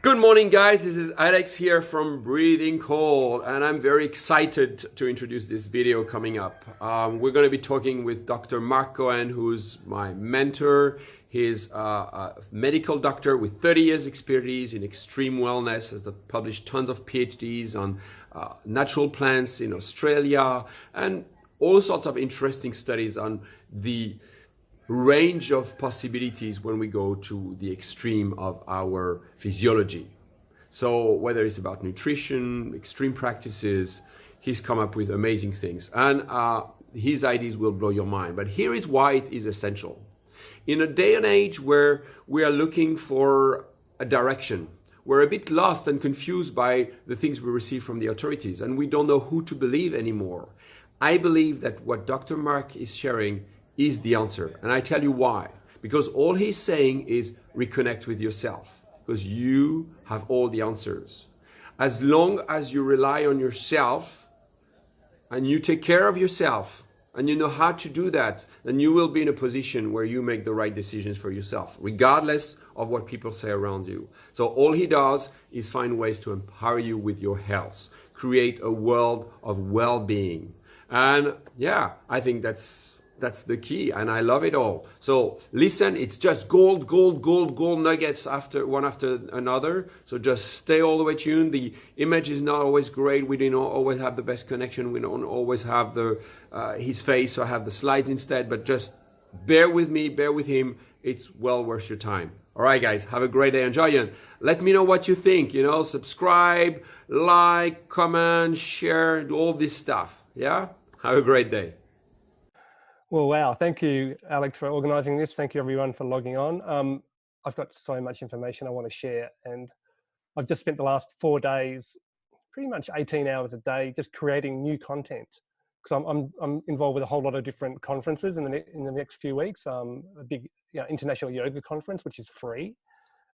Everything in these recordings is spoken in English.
Good morning, guys. This is Alex here from Breathing Cold, and I'm very excited to introduce this video coming up. We're going to be talking with Dr. Marc Cohen, who's my mentor. He's a medical doctor with 30 years expertise in extreme wellness, has published tons of PhDs on natural plants in Australia, and all sorts of interesting studies on the range of possibilities when we go to the extreme of our physiology. So whether it's about nutrition, extreme practices, he's come up with amazing things, and his ideas will blow your mind. But here is why it is essential. In a day and age where we are looking for a direction, we're a bit lost and confused by the things we receive from the authorities, and we don't know who to believe anymore. I believe that what Dr. Marc is sharing is the answer. And I tell you why. Because all he's saying is reconnect with yourself. Because you have all the answers. As long as you rely on yourself and you take care of yourself and you know how to do that, then you will be in a position where you make the right decisions for yourself, regardless of what people say around you. So all he does is find ways to empower you with your health, create a world of well-being. And yeah, I think that's the key, and I love it all. So listen, it's just gold nuggets one after another. So just stay all the way tuned. The image is not always great. We don't always have the best connection. We don't always have his face, so I have the slides instead. But just bear with me, bear with him. It's well worth your time. All right, guys, have a great day. Enjoy it. Let me know what you think. Subscribe, like, comment, share, do all this stuff. Yeah? Have a great day. Well, wow. Thank you, Alex, for organizing this. Thank you, everyone, for logging on. I've got so much information I want to share, and I've just spent the last 4 days, pretty much 18 hours a day, just creating new content. Because I'm involved with a whole lot of different conferences in the next few weeks. A big international yoga conference, which is free,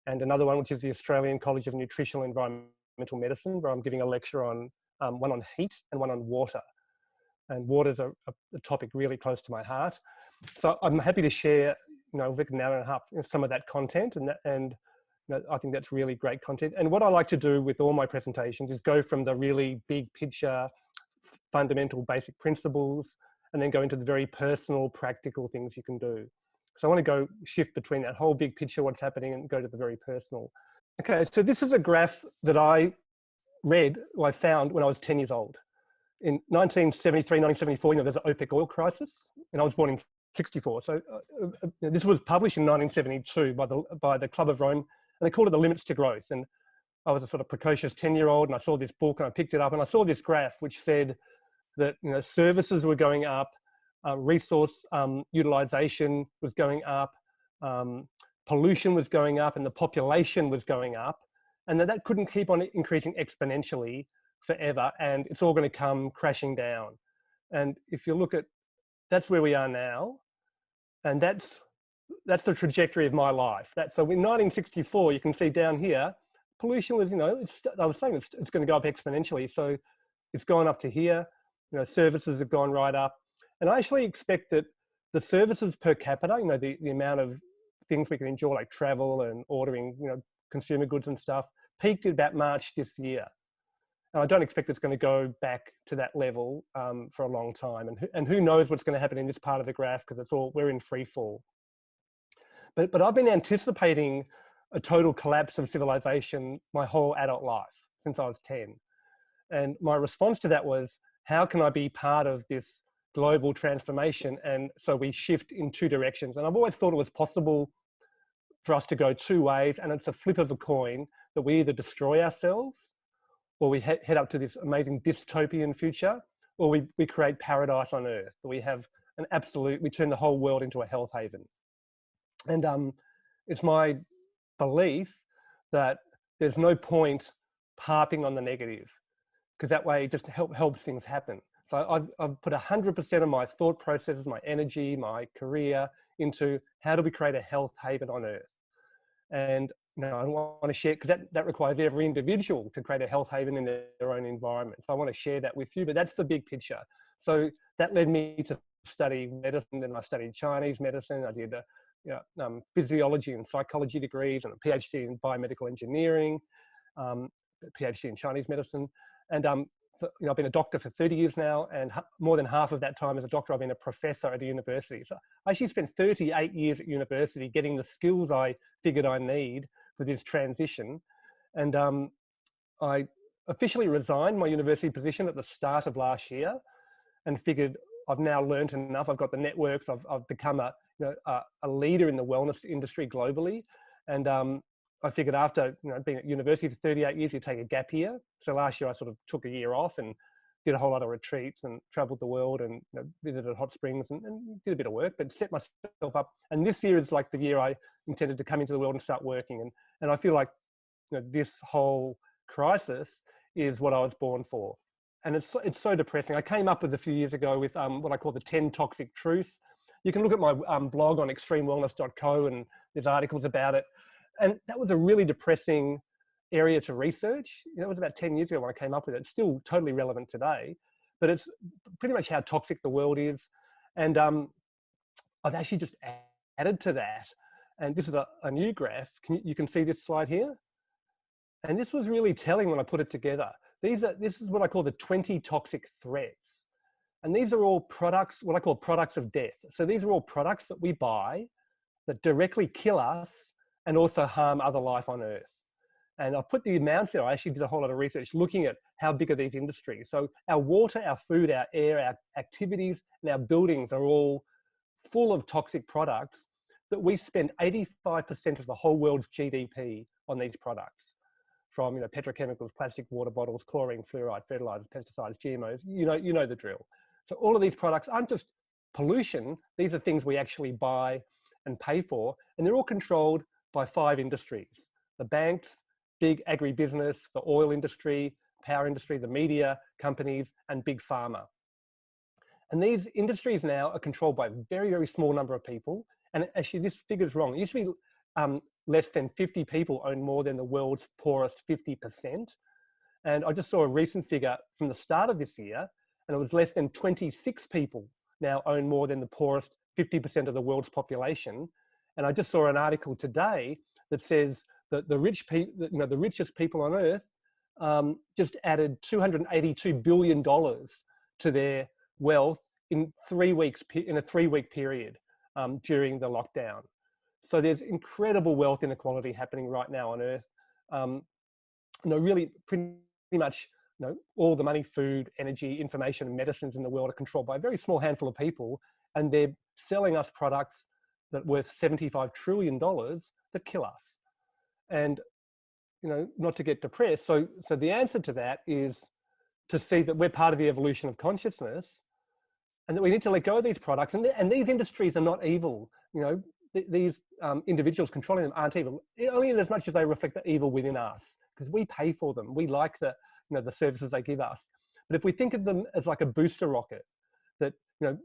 and another one, which is the Australian College of Nutritional and Environmental Medicine, where I'm giving a lecture on one on heat and one on water. And water's a topic really close to my heart. So I'm happy to share, with an hour and a half, some of that content, and I think that's really great content. And what I like to do with all my presentations is go from the really big picture, fundamental basic principles, and then go into the very personal, practical things you can do. So I want to shift between that whole big picture, what's happening, and go to the very personal. Okay, so this is a graph that I found when I was 10 years old. In 1973, 1974, there's an OPEC oil crisis, and I was born in 64. So this was published in 1972 by the Club of Rome, and they called it The Limits to Growth. And I was a sort of precocious 10-year-old, and I saw this book, and I picked it up, and I saw this graph which said that services were going up, resource utilization was going up, pollution was going up, and the population was going up, and that couldn't keep on increasing exponentially forever, and it's all going to come crashing down. And if you look at, that's where we are now, and that's the trajectory of my life. So in 1964, you can see down here, pollution was, I was saying it's going to go up exponentially. So it's gone up to here. Services have gone right up, and I actually expect that the services per capita, the amount of things we can enjoy, like travel and ordering, consumer goods and stuff, peaked at about March this year. I don't expect it's going to go back to that level for a long time. And who knows what's going to happen in this part of the graph, because we're in free fall. But I've been anticipating a total collapse of civilization my whole adult life, since I was 10. And my response to that was, how can I be part of this global transformation? And so we shift in two directions. And I've always thought it was possible for us to go two ways, and it's a flip of a coin, that we either destroy ourselves, or we head up to this amazing dystopian future, or we create paradise on earth. We have we turn the whole world into a health haven. And it's my belief that there's no point harping on the negative, because that way it just helps things happen. So I've put 100% of my thought processes, my energy, my career into how do we create a health haven on earth. And I want to share, because that requires every individual to create a health haven in their own environment. So I want to share that with you, but that's the big picture. So that led me to study medicine, and I studied Chinese medicine. I did physiology and psychology degrees, and a PhD in biomedical engineering, a PhD in Chinese medicine. And I've been a doctor for 30 years now, and more than half of that time as a doctor, I've been a professor at a university. So I actually spent 38 years at university getting the skills I figured I need for this transition. And I officially resigned my university position at the start of last year, and figured I've now learned enough. I've got the networks. I've become a leader in the wellness industry globally. And I figured after being at university for 38 years, you take a gap year. So last year I sort of took a year off and did a whole lot of retreats and traveled the world and visited hot springs and did a bit of work, but set myself up. And this year is like the year I intended to come into the world and start working. And I feel like this whole crisis is what I was born for. And it's so depressing. I came up with a few years ago with what I call the 10 toxic truths. You can look at my blog on extremewellness.co, and there's articles about it. And that was a really depressing area to research. That was about 10 years ago when I came up with it. It's still totally relevant today, but it's pretty much how toxic the world is. And I've actually just added to that. And this is a new graph. You can see this slide here. And this was really telling when I put it together. This is what I call the 20 toxic threats. And these are all products, what I call products of death. So these are all products that we buy that directly kill us and also harm other life on Earth. And I've put the amounts there. I actually did a whole lot of research looking at how big are these industries. So our water, our food, our air, our activities, and our buildings are all full of toxic products that we spend 85% of the whole world's GDP on these products. From petrochemicals, plastic water bottles, chlorine, fluoride, fertilizers, pesticides, GMOs, you know the drill. So all of these products aren't just pollution, these are things we actually buy and pay for, and they're all controlled by 5 industries: the banks, big agribusiness, the oil industry, power industry, the media companies, and big pharma. And these industries now are controlled by a very, very small number of people. And actually this figure's wrong. It used to be less than 50 people own more than the world's poorest 50%. And I just saw a recent figure from the start of this year, and it was less than 26 people now own more than the poorest 50% of the world's population. And I just saw an article today that says that the richest people on Earth just added $282 billion to their wealth in 3 weeks, in a 3-week period during the lockdown. So there's incredible wealth inequality happening right now on Earth. Really pretty much all the money, food, energy, information, and medicines in the world are controlled by a very small handful of people, and they're selling us products that are worth $75 trillion that kill us. And not to get depressed. So the answer to that is to see that we're part of the evolution of consciousness, and that we need to let go of these products. And these industries are not evil. These individuals controlling them aren't evil, only in as much as they reflect the evil within us, because we pay for them. We like the services they give us. But if we think of them as like a booster rocket, that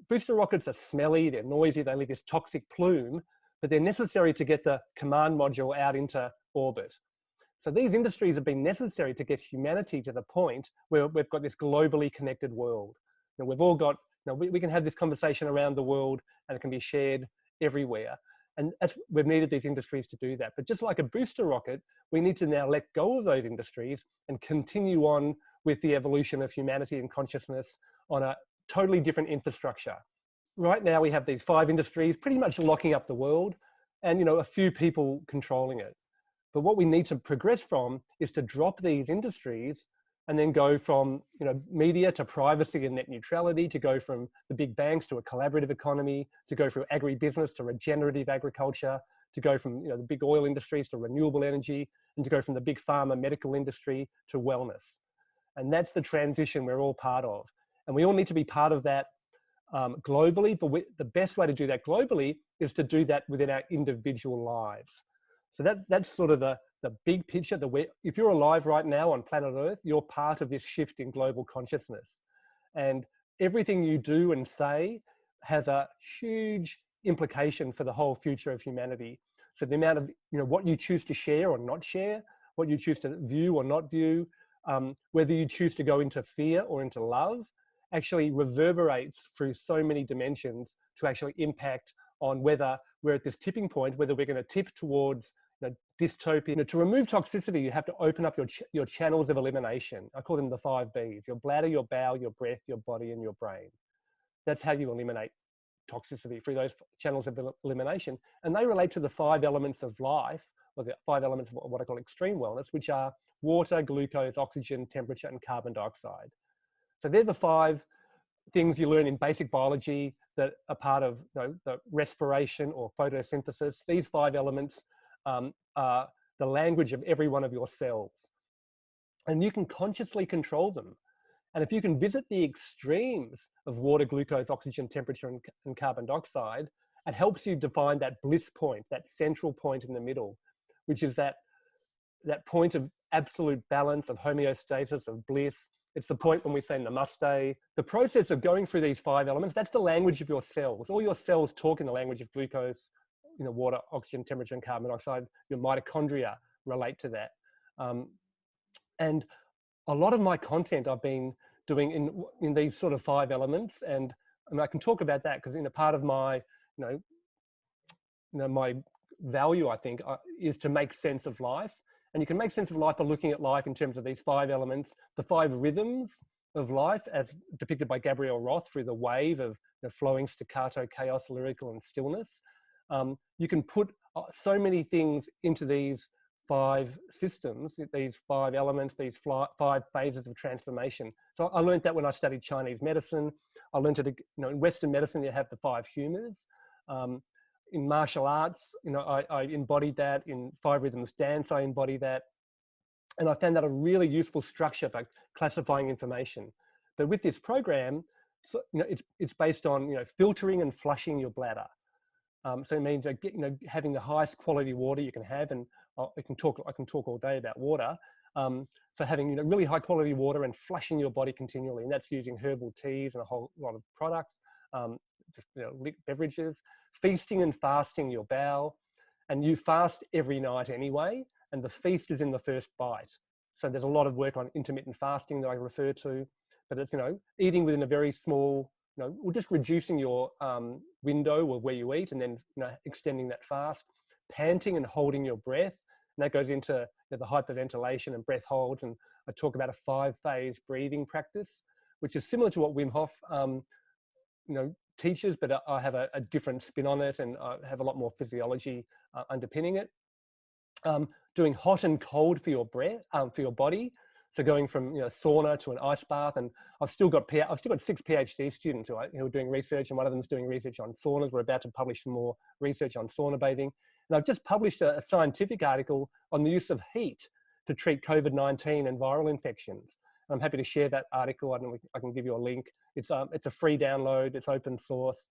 booster rockets are smelly, they're noisy, they leave this toxic plume, but they're necessary to get the command module out into orbit. So these industries have been necessary to get humanity to the point where we've got this globally connected world. We've all got, we can have this conversation around the world, and it can be shared everywhere. And we've needed these industries to do that. But just like a booster rocket, we need to now let go of those industries and continue on with the evolution of humanity and consciousness on a totally different infrastructure. Right now we have these 5 industries pretty much locking up the world, and a few people controlling it. But what we need to progress from is to drop these industries and then go from media to privacy and net neutrality, to go from the big banks to a collaborative economy, to go from agribusiness to regenerative agriculture, to go from the big oil industries to renewable energy, and to go from the big pharma medical industry to wellness. And that's the transition we're all part of. And we all need to be part of that globally, but the best way to do that globally is to do that within our individual lives. So that's sort of the big picture. If you're alive right now on planet Earth, you're part of this shift in global consciousness. And everything you do and say has a huge implication for the whole future of humanity. So the amount of, what you choose to share or not share, what you choose to view or not view, whether you choose to go into fear or into love, actually reverberates through so many dimensions to actually impact on whether we're at this tipping point, whether we're going to tip towards dystopia. To remove toxicity, you have to open up your channels of elimination. I call them the 5 Bs: your bladder, your bowel, your breath, your body, and your brain. That's how you eliminate toxicity, through those channels of elimination. And they relate to the 5 elements of life, or the 5 elements of what I call extreme wellness, which are water, glucose, oxygen, temperature, and carbon dioxide. So they're the 5 things you learn in basic biology that are part of the respiration or photosynthesis. These 5 elements are the language of every one of your cells. And you can consciously control them. And if you can visit the extremes of water, glucose, oxygen, temperature, and carbon dioxide, it helps you define that bliss point, that central point in the middle, which is that point of absolute balance, of homeostasis, of bliss. It's the point when we say namaste. The process of going through these 5 elements, that's the language of your cells. All your cells talk in the language of glucose, water, oxygen, temperature, and carbon dioxide. Your mitochondria relate to that. And a lot of my content I've been doing in these sort of 5 elements, and I can talk about that because part of my, my value, I think, is to make sense of life. And you can make sense of life by looking at life in terms of these 5 elements, the 5 rhythms of life, as depicted by Gabrielle Roth through the wave of flowing staccato, chaos, lyrical, and stillness. You can put so many things into these 5 systems, these 5 elements, these 5 phases of transformation. So I learned that when I studied Chinese medicine. I learned it, in Western medicine, you have the 5 humors. In martial arts, I embodied that. In 5 rhythms dance, I embody that. And I found that a really useful structure for classifying information. But with this program, so, it's based on, filtering and flushing your bladder. So it means, having the highest quality water you can have, and I can talk all day about water. So having, really high quality water and flushing your body continually, and that's using herbal teas and a whole lot of products, just, beverages, feasting and fasting your bowel. And you fast every night anyway, and the feast is in the first bite. So there's a lot of work on intermittent fasting that I refer to, but it's, eating within a very small, or just reducing your window or where you eat, and then, extending that fast, panting and holding your breath. And that goes into the hyperventilation and breath holds. And I talk about a 5-phase breathing practice, which is similar to what Wim Hof, teaches, but I have a different spin on it, and I have a lot more physiology underpinning it. Doing hot and cold for your breath, for your body. So going from sauna to an ice bath, and I've still got 6 PhD students who are doing research, and one of them is doing research on saunas. We're about to publish some more research on sauna bathing, and I've just published a scientific article on the use of heat to treat COVID-19 and viral infections. I'm happy to share that article. I can give you a link. It's a free download. It's open source.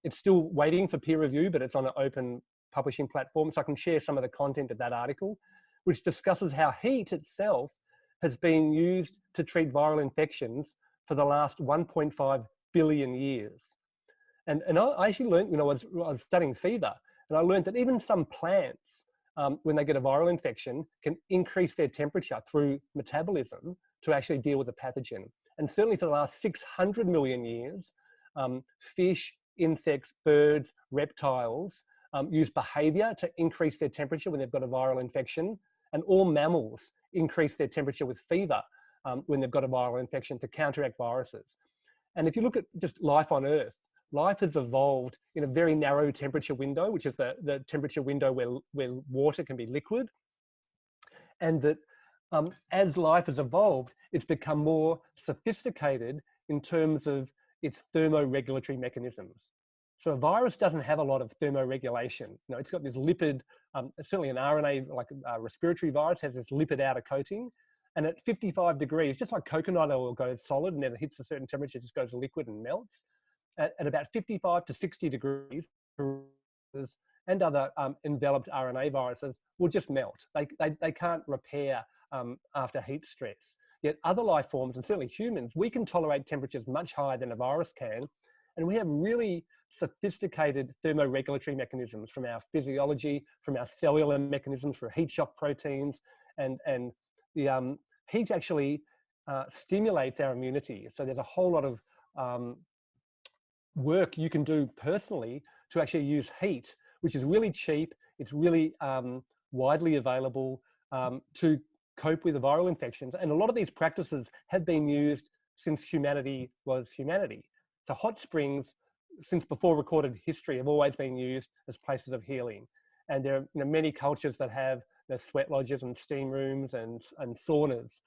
It's still waiting for peer review, but it's on an open publishing platform. So I can share some of the content of that article, which discusses how heat itself has been used to treat viral infections for the last 1.5 billion years. And I actually learned, I was studying fever, and I learned that even some plants, when they get a viral infection, can increase their temperature through metabolism to actually deal with the pathogen. And certainly for the last 600 million years, fish, insects, birds, reptiles use behavior to increase their temperature when they've got a viral infection. And all mammals increase their temperature with fever when they've got a viral infection to counteract viruses. And if you look at just life on Earth, life has evolved in a very narrow temperature window, which is the temperature window where water can be liquid. And that as life has evolved, it's become more sophisticated in terms of its thermoregulatory mechanisms. So a virus doesn't have a lot of thermoregulation. It's got this lipid, certainly an RNA, like a respiratory virus, has this lipid outer coating. And at 55 degrees, just like coconut oil goes solid and then it hits a certain temperature, it just goes liquid and melts. At about 55 to 60 degrees, and other enveloped RNA viruses will just melt. They can't repair after heat stress. Yet other life forms, and certainly humans, we can tolerate temperatures much higher than a virus can. And we have really sophisticated thermoregulatory mechanisms from our physiology, from our cellular mechanisms for heat shock proteins. And the heat actually stimulates our immunity. So there's a whole lot of work you can do personally to actually use heat which is really cheap. It's really widely available to cope with the viral infections. And a lot of these practices have been used since humanity was humanity. So hot springs, since before recorded history, have always been used as places of healing. And there are many cultures that have sweat lodges and steam rooms and saunas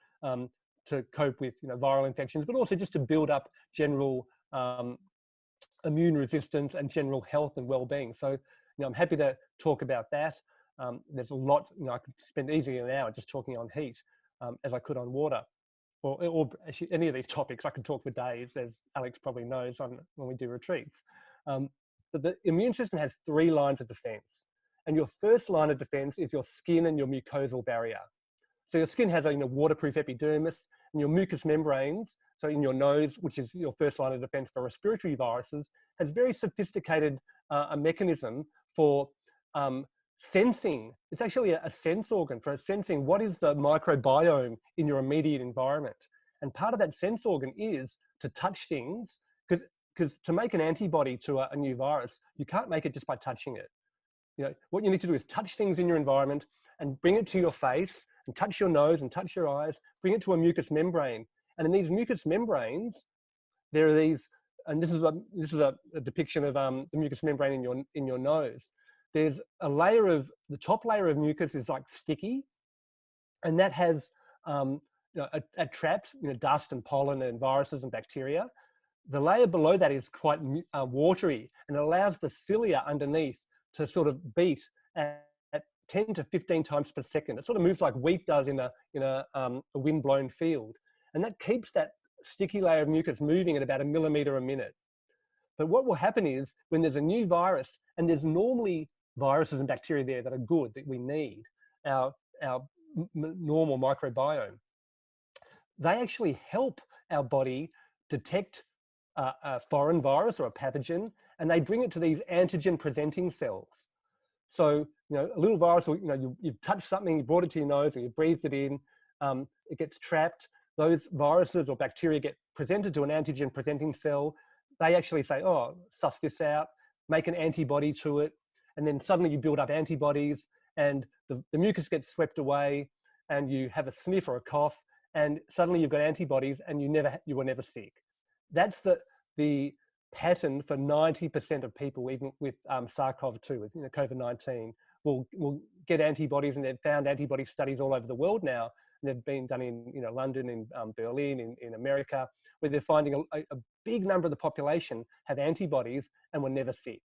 to cope with viral infections, but also just to build up general immune resistance and general health and well-being. So I'm happy to talk about that. There's a lot, I could spend easily an hour just talking on heat as I could on water, or actually any of these topics. I could talk for days, as Alex probably knows when we do retreats. But the immune system has 3 lines of defense. And your first line of defense is your skin and your mucosal barrier. So your skin has a waterproof epidermis, and your mucous membranes, so in your nose, which is your first line of defense for respiratory viruses, has very sophisticated a mechanism for sensing. It's actually a sense organ for sensing what is the microbiome in your immediate environment. And part of that sense organ is to touch things, because to make an antibody to a new virus, you can't make it just by touching it. What you need to do is touch things in your environment and bring it to your face and touch your nose and touch your eyes, bring it to a mucous membrane. And in these mucous membranes, there are these, and this is a depiction of the mucous membrane in your nose. There's a layer of, the top layer of mucus is like sticky, and that has, it traps dust and pollen and viruses and bacteria. The layer below that is quite watery, and it allows the cilia underneath to sort of beat at 10 to 15 times per second. It sort of moves like wheat does in a wind-blown field. And that keeps that sticky layer of mucus moving at about 1 millimeter a minute. But what will happen is when there's a new virus, and there's normally viruses and bacteria there that are good, that we need, our normal microbiome, they actually help our body detect a foreign virus or a pathogen, and they bring it to these antigen presenting cells. So, a little virus, you've touched something, you brought it to your nose, or you breathed it in, it gets trapped. Those viruses or bacteria get presented to an antigen presenting cell. They actually say, oh, suss this out, make an antibody to it. And then suddenly you build up antibodies, and the mucus gets swept away, and you have a sniff or a cough, and suddenly you've got antibodies, and you were never sick. That's the pattern for 90% of people, even with SARS-CoV-2, with COVID-19, will get antibodies, and they've found antibody studies all over the world now. And they've been done in London, in Berlin, in America, where they're finding a big number of the population have antibodies and were never sick.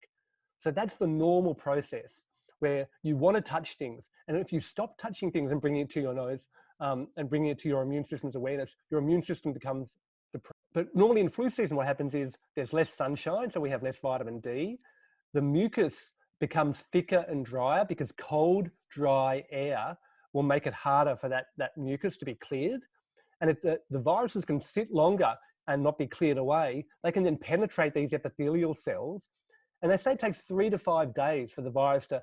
So that's the normal process, where you want to touch things, and if you stop touching things and bringing it to your nose and bringing it to your immune system's awareness, your immune system becomes depressed. But normally in flu season, what happens is there's less sunshine, so we have less vitamin D. The mucus becomes thicker and drier because cold, dry air will make it harder for that mucus to be cleared. And if the viruses can sit longer and not be cleared away, they can then penetrate these epithelial cells. And they say it takes 3 to 5 days for the virus to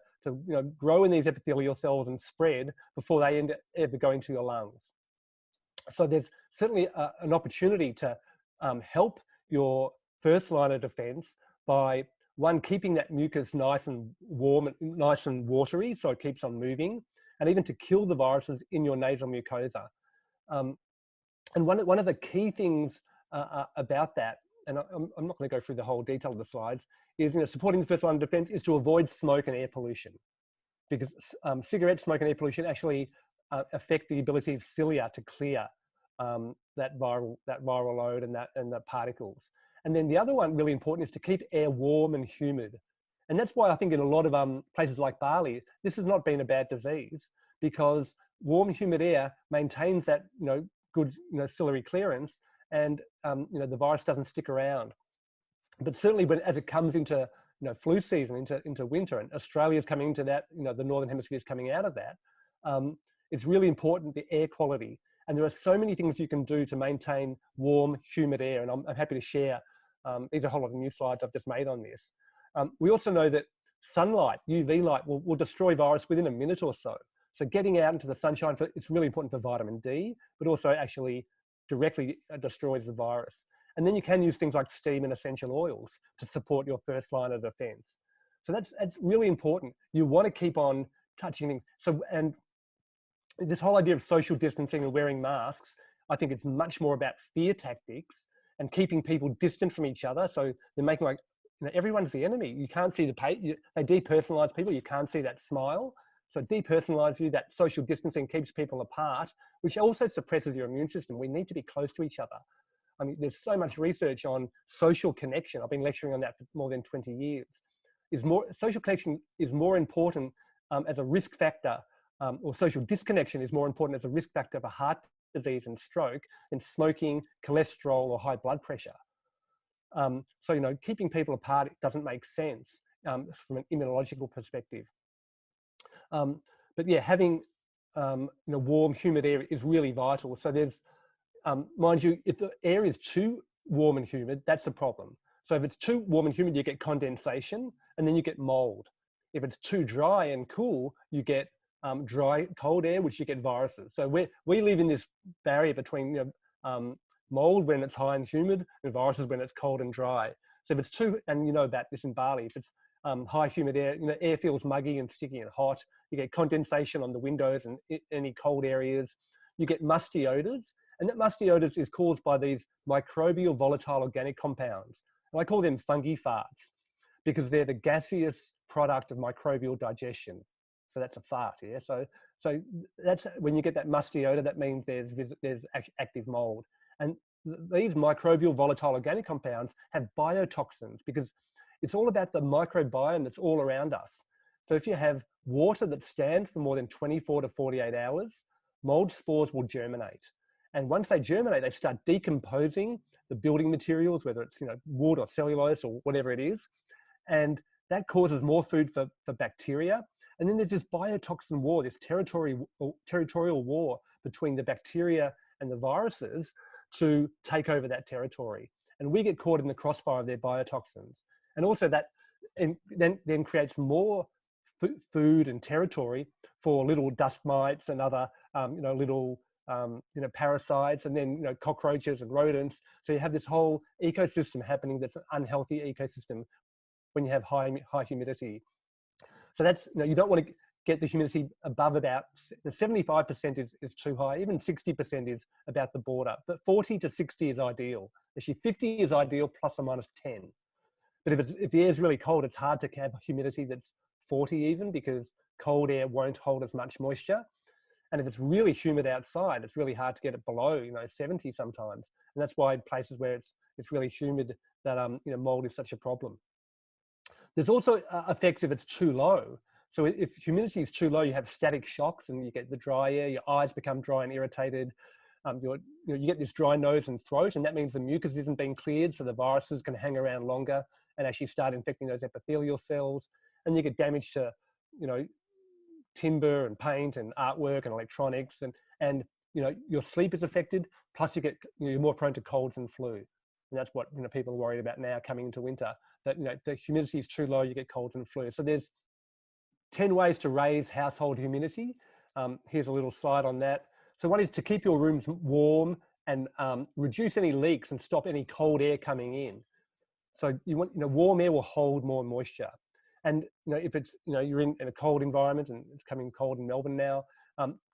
grow in these epithelial cells and spread before they ever go into your lungs. So there's certainly an opportunity to help your first line of defense by, one, keeping that mucus nice and warm, nice and watery, so it keeps on moving, and even to kill the viruses in your nasal mucosa. And one of the key things about that, and I'm not going to go through the whole detail of the slides, is supporting the first line of defense is to avoid smoke and air pollution, because cigarette smoke and air pollution actually affect the ability of cilia to clear that viral load and the particles. And then the other one really important is to keep air warm and humid. And that's why I think in a lot of places like Bali, this has not been a bad disease, because warm, humid air maintains that good ciliary clearance, and the virus doesn't stick around. But certainly as it comes into flu season, into winter, and Australia's coming into that, the Northern Hemisphere is coming out of that, it's really important, the air quality. And there are so many things you can do to maintain warm, humid air. And I'm happy to share, these are a whole lot of new slides I've just made on this. We also know that sunlight, UV light, will destroy virus within a minute or so. So getting out into the sunshine, it's really important for vitamin D, but also actually directly destroys the virus. And then you can use things like steam and essential oils to support your first line of defense. So that's really important. You want to keep on touching things. So, and this whole idea of social distancing and wearing masks, I think it's much more about fear tactics and keeping people distant from each other. So they're making like, everyone's the enemy. You can't see they depersonalize people. You can't see that smile. So depersonalize you, that social distancing keeps people apart, which also suppresses your immune system. We need to be close to each other. I mean, there's so much research on social connection. I've been lecturing on that for more than 20 years. Social connection is more important as a risk factor, or social disconnection is more important as a risk factor for heart disease and stroke than smoking, cholesterol, or high blood pressure. So, keeping people apart doesn't make sense from an immunological perspective. But yeah, having warm, humid air is really vital. So there's, mind you, if the air is too warm and humid, that's a problem. So if it's too warm and humid, you get condensation, and then you get mold. If it's too dry and cool, you get dry, cold air, which you get viruses. So we live in this barrier between mold when it's high and humid, and viruses when it's cold and dry. So if it's too, and you know about this in Bali, if it's high humid air, air feels muggy and sticky and hot. You get condensation on the windows and any cold areas. You get musty odors, and that musty odors is caused by these microbial volatile organic compounds. And I call them fungi farts because they're the gaseous product of microbial digestion. So that's a fart, yeah. So that's when you get that musty odor. That means there's active mold, and these microbial volatile organic compounds have biotoxins because it's all about the microbiome that's all around us. So if you have water that stands for more than 24 to 48 hours, mold spores will germinate. And once they germinate, they start decomposing the building materials, whether it's wood or cellulose or whatever it is. And that causes more food for bacteria. And then there's this biotoxin war, this territorial war between the bacteria and the viruses to take over that territory. And we get caught in the crossfire of their biotoxins. And also that then creates more food and territory for little dust mites and other little parasites, and then cockroaches and rodents. So you have this whole ecosystem happening that's an unhealthy ecosystem when you have high humidity. So that's, you don't want to get the humidity above about 75% is too high. Even 60% is about the border, but 40 to 60 is ideal. Actually 50 is ideal, plus or minus 10. But if the air is really cold, it's hard to have humidity that's 40 even, because cold air won't hold as much moisture. And if it's really humid outside, it's really hard to get it below 70 sometimes. And that's why in places where it's really humid that mold is such a problem. There's also effects if it's too low. So if humidity is too low, you have static shocks and you get the dry air, your eyes become dry and irritated. You get this dry nose and throat, and that means the mucus isn't being cleared, so the viruses can hang around longer and actually start infecting those epithelial cells. And you get damage to, timber and paint and artwork and electronics, and your sleep is affected. Plus you're more prone to colds and flu. And that's what people are worried about now coming into winter, that the humidity is too low, you get colds and flu. So there's 10 ways to raise household humidity. Here's a little slide on that. So one is to keep your rooms warm and reduce any leaks and stop any cold air coming in. So you want, warm air will hold more moisture. And if it's, you're in a cold environment, and it's coming cold in Melbourne now,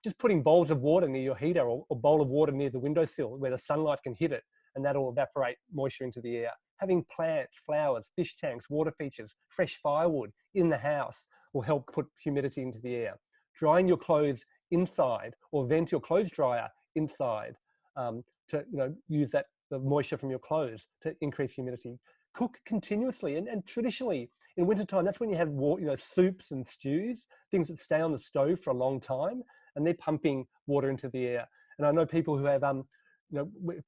just putting bowls of water near your heater, or a bowl of water near the windowsill where the sunlight can hit it, and that'll evaporate moisture into the air. Having plants, flowers, fish tanks, water features, fresh firewood in the house will help put humidity into the air. Drying your clothes inside, or vent your clothes dryer inside to use the moisture from your clothes to increase humidity. Cook continuously, and traditionally in wintertime, that's when you have soups and stews, things that stay on the stove for a long time, and they're pumping water into the air. And I know people who have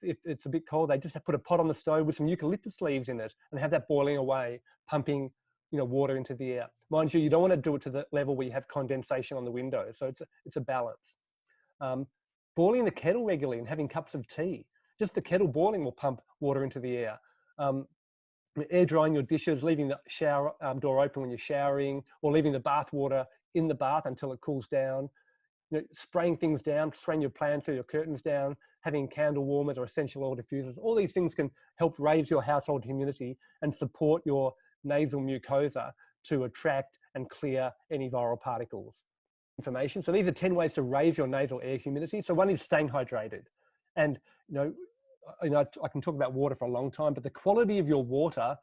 if it's a bit cold, they just have to put a pot on the stove with some eucalyptus leaves in it and have that boiling away, pumping water into the air. Mind you, you don't want to do it to the level where you have condensation on the window. So it's a balance. Boiling the kettle regularly and having cups of tea. Just the kettle boiling will pump water into the air. Air drying your dishes, leaving the shower door open when you're showering, or leaving the bath water in the bath until it cools down. Spraying things down, spraying your plants or your curtains down, having candle warmers or essential oil diffusers. All these things can help raise your household humidity and support your nasal mucosa to attract and clear any viral particles. Information. So these are 10 ways to raise your nasal air humidity. So one is staying hydrated. And I can talk about water for a long time, but the quality of your water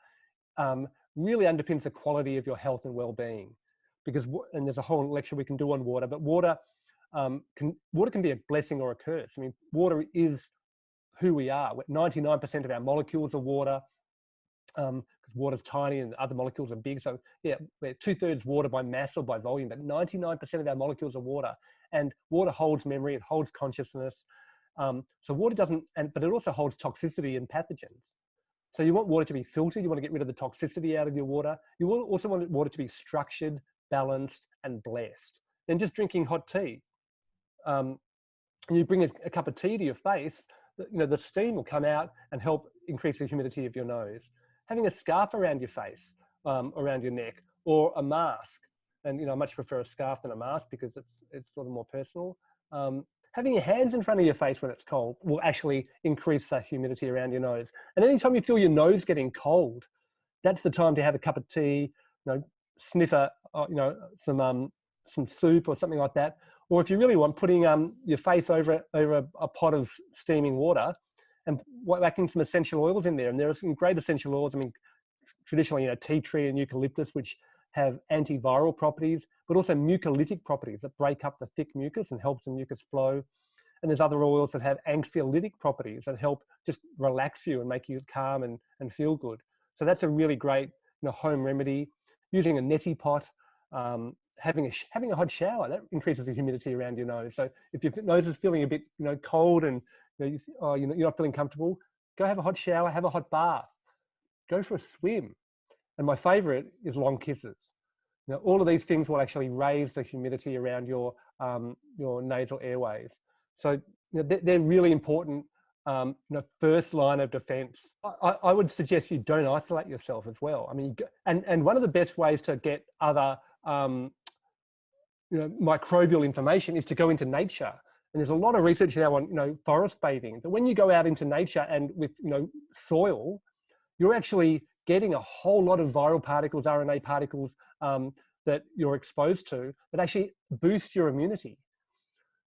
really underpins the quality of your health and well-being. Because, and there's a whole lecture we can do on water, but water can be a blessing or a curse. I mean, water is who we are. 99% of our molecules are water, because water's tiny and other molecules are big. So yeah, we're 2/3 water by mass or by volume, but 99% of our molecules are water. And water holds memory, it holds consciousness. So water doesn't, but it also holds toxicity and pathogens. So you want water to be filtered, you want to get rid of the toxicity out of your water. You also want water to be structured, balanced, and blessed. Then just drinking hot tea. You bring a cup of tea to your face, the steam will come out and help increase the humidity of your nose. Having a scarf around your face, around your neck, or a mask, and I much prefer a scarf than a mask because it's sort of more personal. Having your hands in front of your face when it's cold will actually increase the humidity around your nose. And anytime you feel your nose getting cold, that's the time to have a cup of tea, sniff some soup or something like that. Or if you really want, putting your face over a pot of steaming water and whacking some essential oils in there. And there are some great essential oils. I mean, traditionally, tea tree and eucalyptus, which have antiviral properties, but also mucolytic properties that break up the thick mucus and helps the mucus flow. And there's other oils that have anxiolytic properties that help just relax you and make you calm and feel good. So that's a really great home remedy. Using a neti pot, having a hot shower, that increases the humidity around your nose. So if your nose is feeling a bit cold and you're not feeling comfortable, go have a hot shower, have a hot bath, go for a swim. And my favorite is long kisses. All of these things will actually raise the humidity around your nasal airways. So they're really important. First line of defense. I would suggest you don't isolate yourself as well. I mean, and one of the best ways to get other microbial information is to go into nature. And there's a lot of research now on forest bathing. That when you go out into nature and with soil, you're actually getting a whole lot of viral particles, RNA particles that you're exposed to that actually boost your immunity.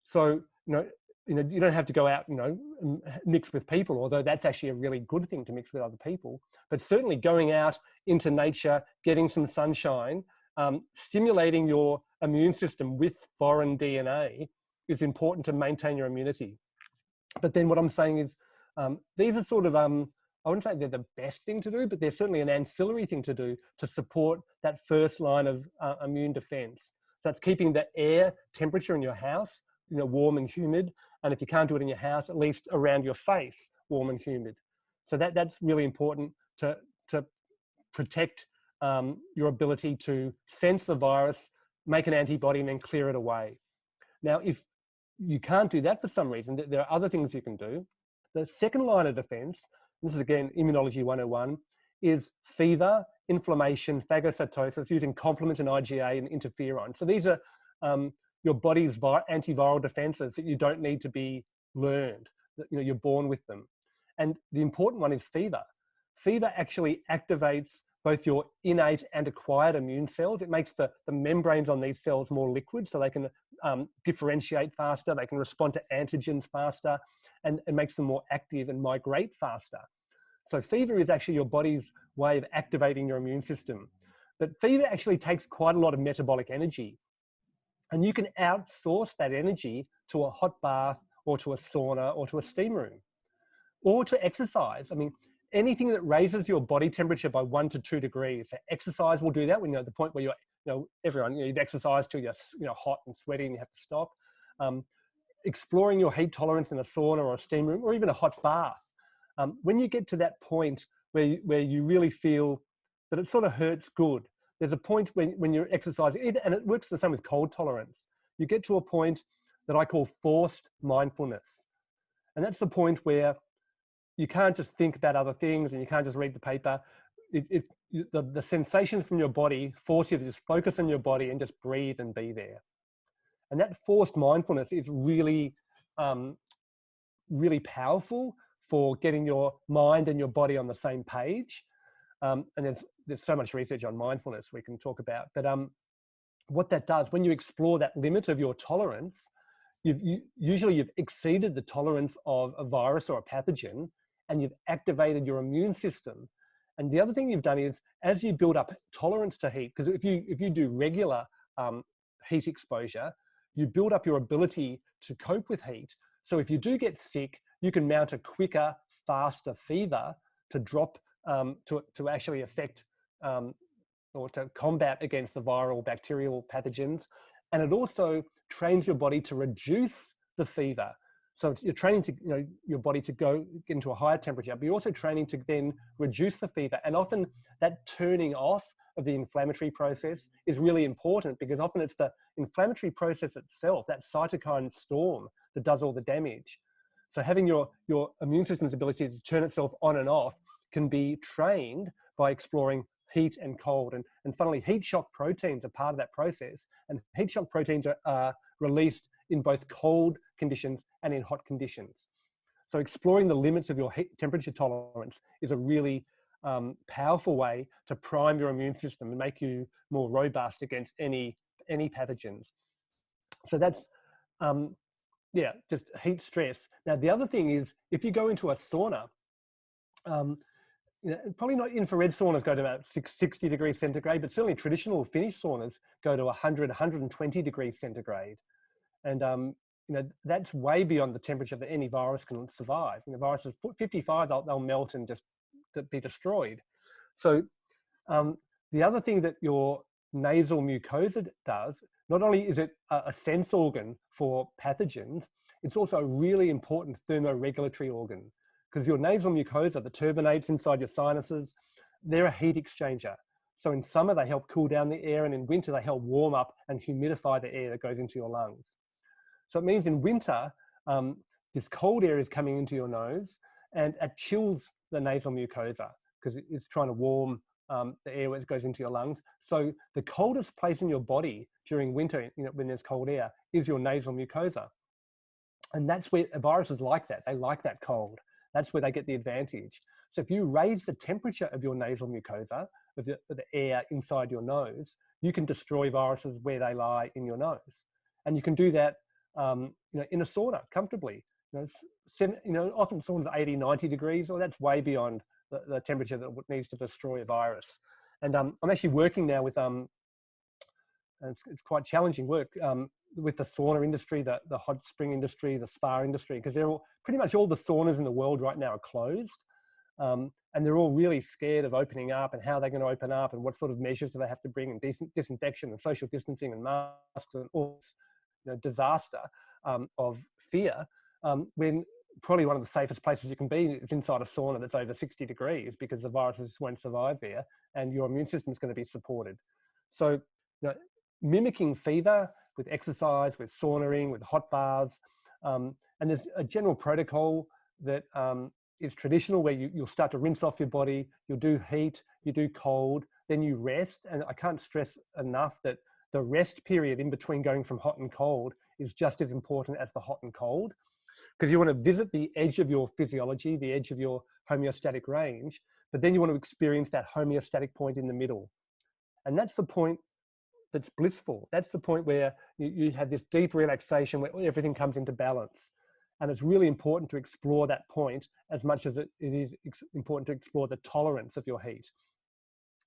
So you don't have to go out and mix with people, although that's actually a really good thing to mix with other people. But certainly going out into nature, getting some sunshine, stimulating your immune system with foreign DNA is important to maintain your immunity. But then what I'm saying is these are sort of, I wouldn't say they're the best thing to do, but they're certainly an ancillary thing to do to support that first line of immune defense. So that's keeping the air temperature in your house, warm and humid. And if you can't do it in your house, at least around your face, warm and humid. So that's really important to protect your ability to sense the virus, make an antibody, and then clear it away. Now, if you can't do that for some reason, there are other things you can do. The second line of defense, this is again Immunology 101, is fever, inflammation, phagocytosis using complement and IgA and interferon. So these are your body's antiviral defenses that you don't need to be learned, you're born with them. And the important one is fever. Fever actually activates both your innate and acquired immune cells. It makes the membranes on these cells more liquid so they can differentiate faster, they can respond to antigens faster, and it makes them more active and migrate faster. So fever is actually your body's way of activating your immune system. But fever actually takes quite a lot of metabolic energy. And you can outsource that energy to a hot bath or to a sauna or to a steam room or to exercise. I mean, anything that raises your body temperature by 1 to 2 degrees. So exercise will do that when you're at the point where you've exercised till you're hot and sweaty and you have to stop. Exploring your heat tolerance in a sauna or a steam room or even a hot bath. When you get to that point where you really feel that it sort of hurts good, there's a point when you're exercising, and it works the same with cold tolerance. You get to a point that I call forced mindfulness. And that's the point where you can't just think about other things and you can't just read the paper. The sensations from your body force you to just focus on your body and just breathe and be there. And that forced mindfulness is really, really powerful for getting your mind and your body on the same page. And there's so much research on mindfulness we can talk about. But what that does, when you explore that limit of your tolerance, usually you've exceeded the tolerance of a virus or a pathogen, and you've activated your immune system. And the other thing you've done is, as you build up tolerance to heat, because if you do regular heat exposure, you build up your ability to cope with heat. So if you do get sick, you can mount a quicker, faster fever to drop, to actually affect or to combat against the viral, bacterial pathogens. And it also trains your body to reduce the fever. So you're training to, your body to go into a higher temperature, but you're also training to then reduce the fever. And often that turning off of the inflammatory process is really important, because often it's the inflammatory process itself, that cytokine storm, that does all the damage. So having your immune system's ability to turn itself on and off can be trained by exploring heat and cold. And funnily, heat shock proteins are part of that process. And heat shock proteins are released in both cold conditions and in hot conditions. So exploring the limits of your heat temperature tolerance is a really powerful way to prime your immune system and make you more robust against any pathogens. So that's, yeah, just heat stress. Now, the other thing is, if you go into a sauna, probably not infrared saunas go to about 60 degrees centigrade, but certainly traditional Finnish saunas go to 100, 120 degrees centigrade. And that's way beyond the temperature that any virus can survive. Viruses 55, they'll melt and just be destroyed. So the other thing that your nasal mucosa does, not only is it a sense organ for pathogens, it's also a really important thermoregulatory organ, because your nasal mucosa, the turbinates inside your sinuses, they're a heat exchanger. So in summer, they help cool down the air, and in winter, they help warm up and humidify the air that goes into your lungs. So it means in winter, this cold air is coming into your nose, and it chills the nasal mucosa because it's trying to warm the air as it goes into your lungs. So the coldest place in your body during winter, when there's cold air, is your nasal mucosa. And that's where viruses like that. They like that cold. That's where they get the advantage. So if you raise the temperature of your nasal mucosa, of the air inside your nose, you can destroy viruses where they lie in your nose. And you can do that in a sauna comfortably. Often saunas are 80, 90 degrees, or that's way beyond the temperature that needs to destroy a virus. And I'm actually working now with, it's quite challenging work, with the sauna industry, the hot spring industry, the spa industry, because pretty much all the saunas in the world right now are closed. And they're all really scared of opening up, and how they're going to open up, and what sort of measures do they have to bring, and disinfection and social distancing and masks and all this disaster of fear, when probably one of the safest places you can be is inside a sauna that's over 60 degrees, because the viruses won't survive there and your immune system is going to be supported. So mimicking fever with exercise, with saunaing, with hot baths, and there's a general protocol that is traditional, where you'll start to rinse off your body, you'll do heat, you do cold, then you rest. And I can't stress enough that the rest period in between going from hot and cold is just as important as the hot and cold, because you want to visit the edge of your physiology, the edge of your homeostatic range, but then you want to experience that homeostatic point in the middle. And that's the point that's blissful. That's the point where you have this deep relaxation, where everything comes into balance. And it's really important to explore that point as much as it is important to explore the tolerance of your heat.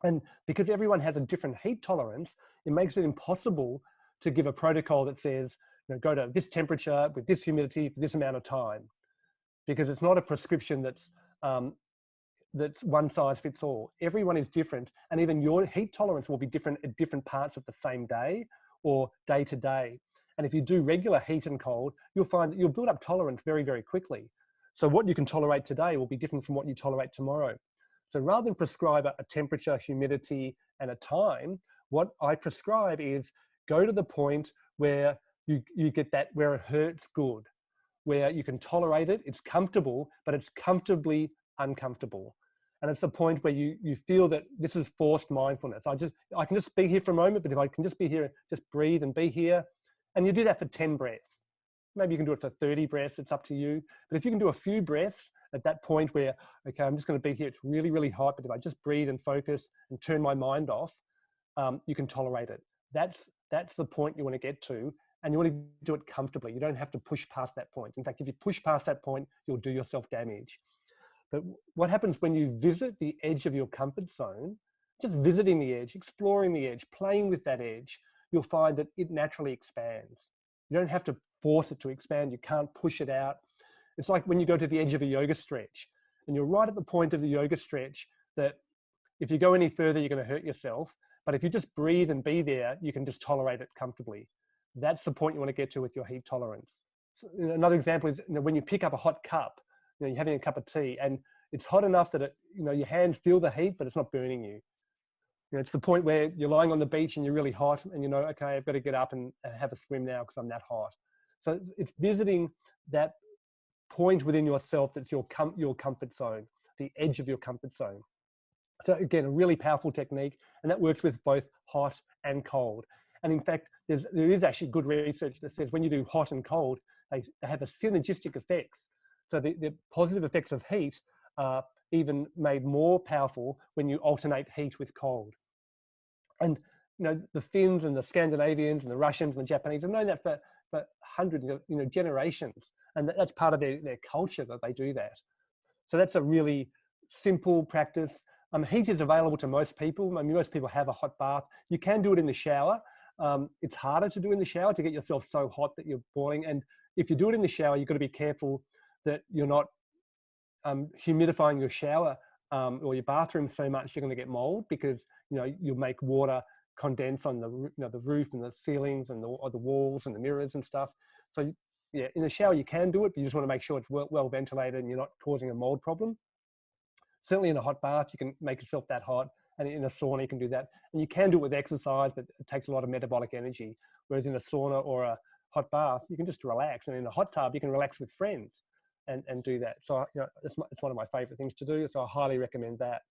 And because everyone has a different heat tolerance, it makes it impossible to give a protocol that says, go to this temperature with this humidity for this amount of time, because it's not a prescription that's one size fits all. Everyone is different, and even your heat tolerance will be different at different parts of the same day or day to day. And if you do regular heat and cold, you'll find that you'll build up tolerance very, very quickly. So what you can tolerate today will be different from what you tolerate tomorrow. So rather than prescribe a temperature, humidity, and a time, what I prescribe is go to the point where you get that, where it hurts good, where you can tolerate it, it's comfortable, but it's comfortably uncomfortable. And it's the point where you feel that this is forced mindfulness. I can just be here for a moment, but if I can just be here, just breathe and be here. And you do that for 10 breaths. maybe you can do it for 30 breaths, it's up to you. But if you can do a few breaths at that point where, okay, I'm just going to be here, it's really, really hot, but if I just breathe and focus and turn my mind off, you can tolerate it. That's the point you want to get to, and you want to do it comfortably. You don't have to push past that point. In fact, if you push past that point, you'll do yourself damage. But what happens when you visit the edge of your comfort zone, just visiting the edge, exploring the edge, playing with that edge, you'll find that it naturally expands. You don't have to force it to expand. You can't push it out. It's like when you go to the edge of a yoga stretch and you're right at the point of the yoga stretch that if you go any further, you're going to hurt yourself. But if you just breathe and be there, you can just tolerate it comfortably. That's the point you want to get to with your heat tolerance. So, another example is, when you pick up a hot cup, you're having a cup of tea and it's hot enough that your hands feel the heat, but it's not burning you. It's the point where you're lying on the beach and you're really hot and okay, I've got to get up and have a swim now because I'm that hot. So it's visiting that point within yourself that's your comfort zone, the edge of your comfort zone. So again, a really powerful technique, and that works with both hot and cold. And in fact, there is actually good research that says when you do hot and cold, they have a synergistic effects. So the positive effects of heat are even made more powerful when you alternate heat with cold. And the Finns and the Scandinavians and the Russians and the Japanese have known that for hundreds of generations, and that's part of their culture that they do that. So that's a really simple practice. Heat is available to most people. I mean, most people have a hot bath. You can do it in the shower. It's harder to do in the shower to get yourself so hot that you're boiling. And if you do it in the shower, you've got to be careful that you're not humidifying your shower or your bathroom so much you're going to get mold, because you'll make water condense on the roof and the ceilings and the walls and the mirrors and stuff. So yeah, in the shower you can do it, but you just want to make sure it's well ventilated and you're not causing a mold problem. Certainly in a hot bath, you can make yourself that hot, and in a sauna you can do that. And you can do it with exercise, but it takes a lot of metabolic energy. Whereas in a sauna or a hot bath, you can just relax. And in a hot tub, you can relax with friends and do that. So it's one of my favorite things to do. So I highly recommend that.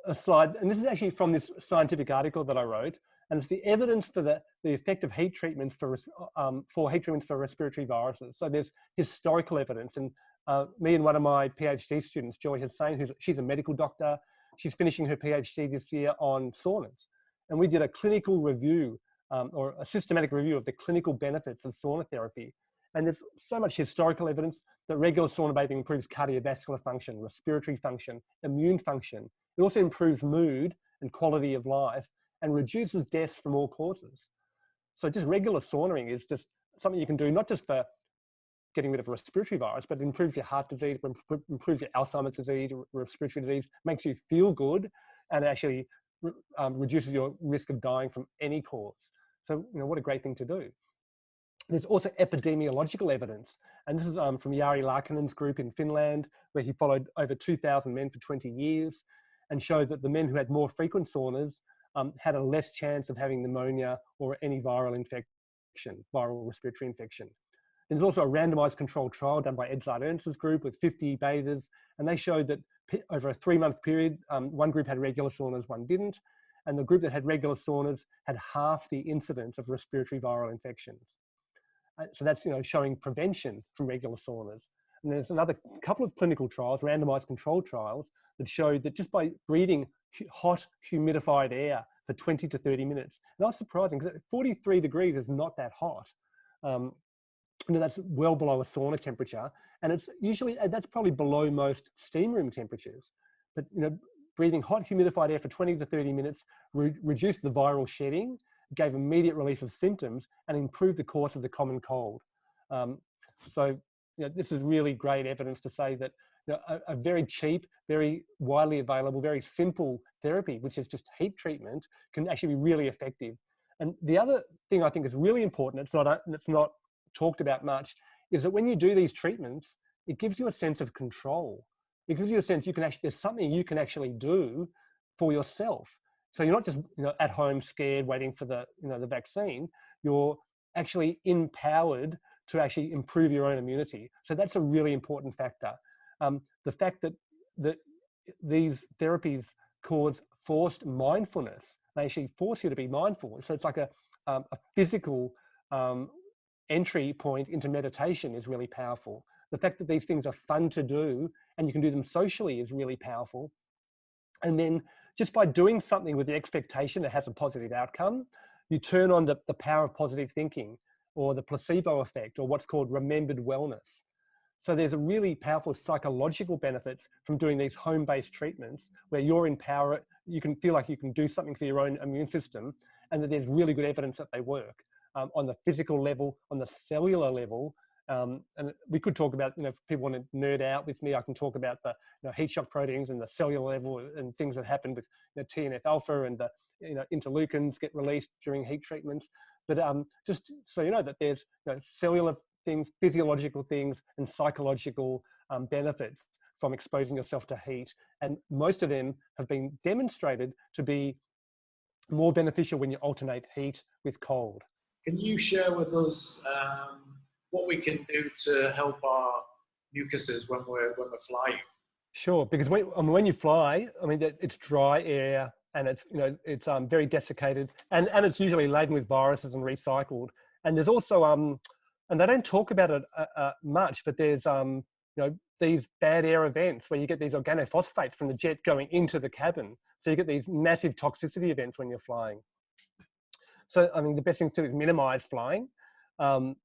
A slide, and this is actually from this scientific article that I wrote, and it's the evidence for the effect of heat treatments for heat treatments for respiratory viruses. So there's historical evidence, and me and one of my PhD students, Joy Hussain, she's a medical doctor, she's finishing her PhD this year on saunas, and we did a clinical review or a systematic review of the clinical benefits of sauna therapy. And there's so much historical evidence that regular sauna bathing improves cardiovascular function, respiratory function, immune function. It also improves mood and quality of life and reduces deaths from all causes. So just regular sauning is just something you can do, not just for getting rid of a respiratory virus, but it improves your heart disease, improves your Alzheimer's disease, respiratory disease, makes you feel good, and actually reduces your risk of dying from any cause. So, what a great thing to do. There's also epidemiological evidence, and this is from Jari Larkinen's group in Finland, where he followed over 2,000 men for 20 years and showed that the men who had more frequent saunas had a less chance of having pneumonia or any viral infection, viral respiratory infection. There's also a randomized controlled trial done by Ed Ernst's group with 50 bathers, and they showed that over a 3-month period, one group had regular saunas, one didn't, and the group that had regular saunas had half the incidence of respiratory viral infections. So that's showing prevention from regular saunas. And there's another couple of clinical trials, randomized controlled trials, that showed that just by breathing hot, humidified air for 20 to 30 minutes, and that's surprising because 43 degrees is not that hot. That's well below a sauna temperature, and it's usually that's probably below most steam room temperatures. But breathing hot, humidified air for 20 to 30 minutes reduced the viral shedding, gave immediate relief of symptoms, and improved the course of the common cold. So this is really great evidence to say that a very cheap, very widely available, very simple therapy, which is just heat treatment, can actually be really effective. And the other thing I think is really important, it's not talked about much, is that when you do these treatments, it gives you a sense of control. It gives you a sense there's something you can actually do for yourself. So you're not just at home scared waiting for the the vaccine. You're actually empowered to actually improve your own immunity. So that's a really important factor. The fact that these therapies cause forced mindfulness. They actually force you to be mindful. So it's like a physical entry point into meditation is really powerful. The fact that these things are fun to do and you can do them socially is really powerful. And then just by doing something with the expectation it has a positive outcome, you turn on the power of positive thinking, or the placebo effect, or what's called remembered wellness. So there's a really powerful psychological benefits from doing these home-based treatments where you're in power, you can feel like you can do something for your own immune system, and that there's really good evidence that they work on the physical level, on the cellular level. And we could talk about, if people want to nerd out with me, I can talk about the heat shock proteins and the cellular level and things that happen with TNF alpha and the interleukins get released during heat treatments. But just so you know that there's cellular things, physiological things, and psychological benefits from exposing yourself to heat. And most of them have been demonstrated to be more beneficial when you alternate heat with cold. Can you share with us what we can do to help our mucuses when we're flying? Sure, because when you fly, it's dry air and it's very desiccated, and it's usually laden with viruses and recycled. And there's also and they don't talk about it much, but there's these bad air events where you get these organophosphates from the jet going into the cabin. So you get these massive toxicity events when you're flying. So the best thing to do is minimize flying. I'm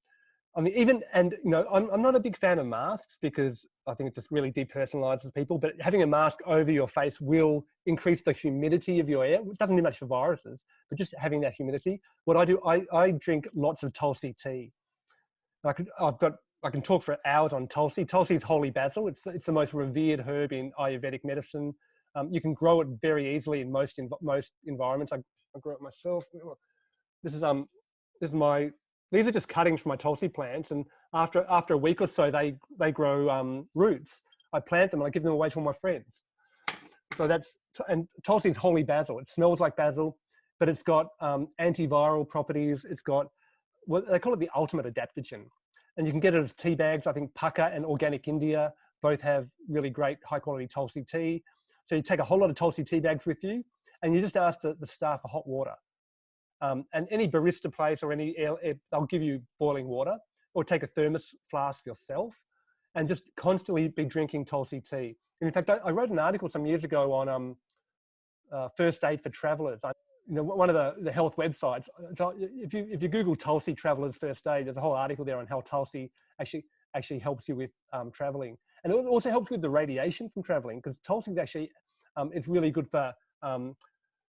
not a big fan of masks because I think it just really depersonalizes people, but having a mask over your face will increase the humidity of your air. It doesn't do much for viruses, but just having that humidity. What I do, I drink lots of Tulsi tea. I can talk for hours on Tulsi. Tulsi is holy basil. It's the most revered herb in Ayurvedic medicine. You can grow it very easily in most environments. I grow it myself. These are just cuttings from my Tulsi plants, and after a week or so, they grow roots. I plant them and I give them away to all my friends. So and Tulsi is holy basil. It smells like basil, but it's got antiviral properties. It's got they call it the ultimate adaptogen, and you can get it as tea bags. I think Pukka and Organic India both have really great high quality Tulsi tea. So you take a whole lot of Tulsi tea bags with you, and you just ask the staff for hot water. And any barista place or they'll give you boiling water, or take a thermos flask yourself and just constantly be drinking Tulsi tea. And in fact, I wrote an article some years ago on first aid for travelers. One of the health websites. So if you Google Tulsi travelers first aid, there's a whole article there on how Tulsi actually helps you with traveling. And it also helps with the radiation from traveling, because Tulsi is actually, it's really good for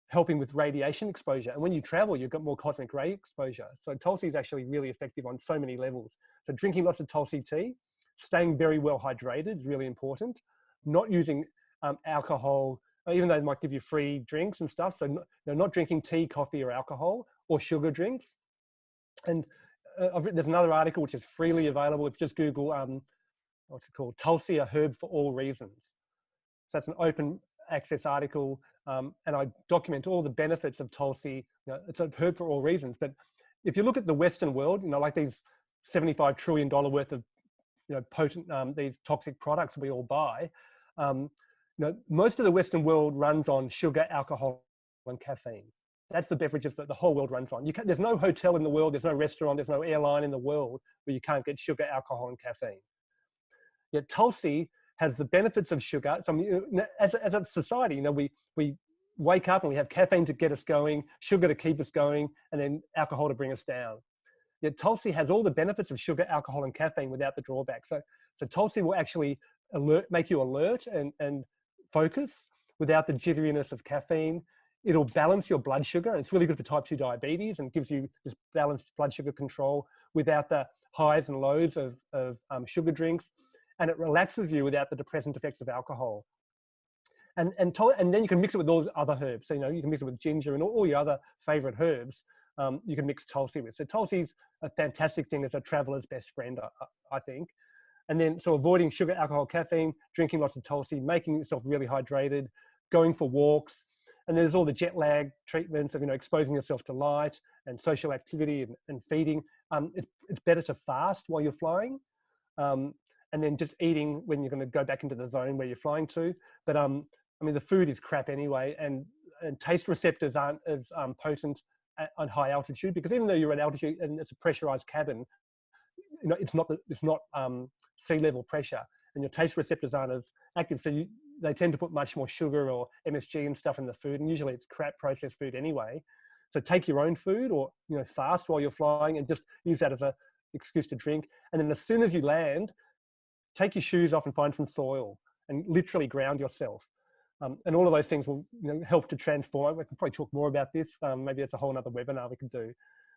helping with radiation exposure. And when you travel, you've got more cosmic ray exposure. So Tulsi is actually really effective on so many levels. So drinking lots of Tulsi tea, staying very well hydrated is really important. Not using alcohol, even though they might give you free drinks and stuff. So not drinking tea, coffee, or alcohol, or sugar drinks. And there's another article which is freely available. If you just Google, what's it called? Tulsi, a herb for all reasons. So that's an open access article. And I document all the benefits of Tulsi. It's a herb for all reasons. But if you look at the Western world, like these $75 trillion worth of potent these toxic products we all buy, most of the Western world runs on sugar, alcohol, and caffeine. That's the beverages that the whole world runs on. There's no hotel in the world, there's no restaurant, there's no airline in the world where you can't get sugar, alcohol, and caffeine. Yet Tulsi has the benefits of sugar. So as a society, we wake up and we have caffeine to get us going, sugar to keep us going, and then alcohol to bring us down. Yet Tulsi has all the benefits of sugar, alcohol, and caffeine without the drawback. So Tulsi will actually make you alert and focus without the jitteriness of caffeine. It'll balance your blood sugar, and it's really good for type 2 diabetes and gives you this balanced blood sugar control without the highs and lows of sugar drinks. And it relaxes you without the depressant effects of alcohol. And then you can mix it with all the other herbs. So, you can mix it with ginger and all your other favorite herbs. You can mix Tulsi with. So Tulsi's a fantastic thing as a traveler's best friend, I think. And then, so avoiding sugar, alcohol, caffeine, drinking lots of Tulsi, making yourself really hydrated, going for walks. And there's all the jet lag treatments of, exposing yourself to light and social activity and feeding. It's better to fast while you're flying. And then just eating when you're going to go back into the zone where you're flying to. But the food is crap anyway, and taste receptors aren't as potent on high altitude, because even though you're at altitude and it's a pressurized cabin, it's not sea level pressure, and your taste receptors aren't as active. So they tend to put much more sugar or MSG and stuff in the food, and usually it's crap processed food anyway. So take your own food, or fast while you're flying, and just use that as an excuse to drink. And then as soon as you land, take your shoes off and find some soil and literally ground yourself. And all of those things will help to transform. We can probably talk more about this. Maybe it's a whole other webinar we can do.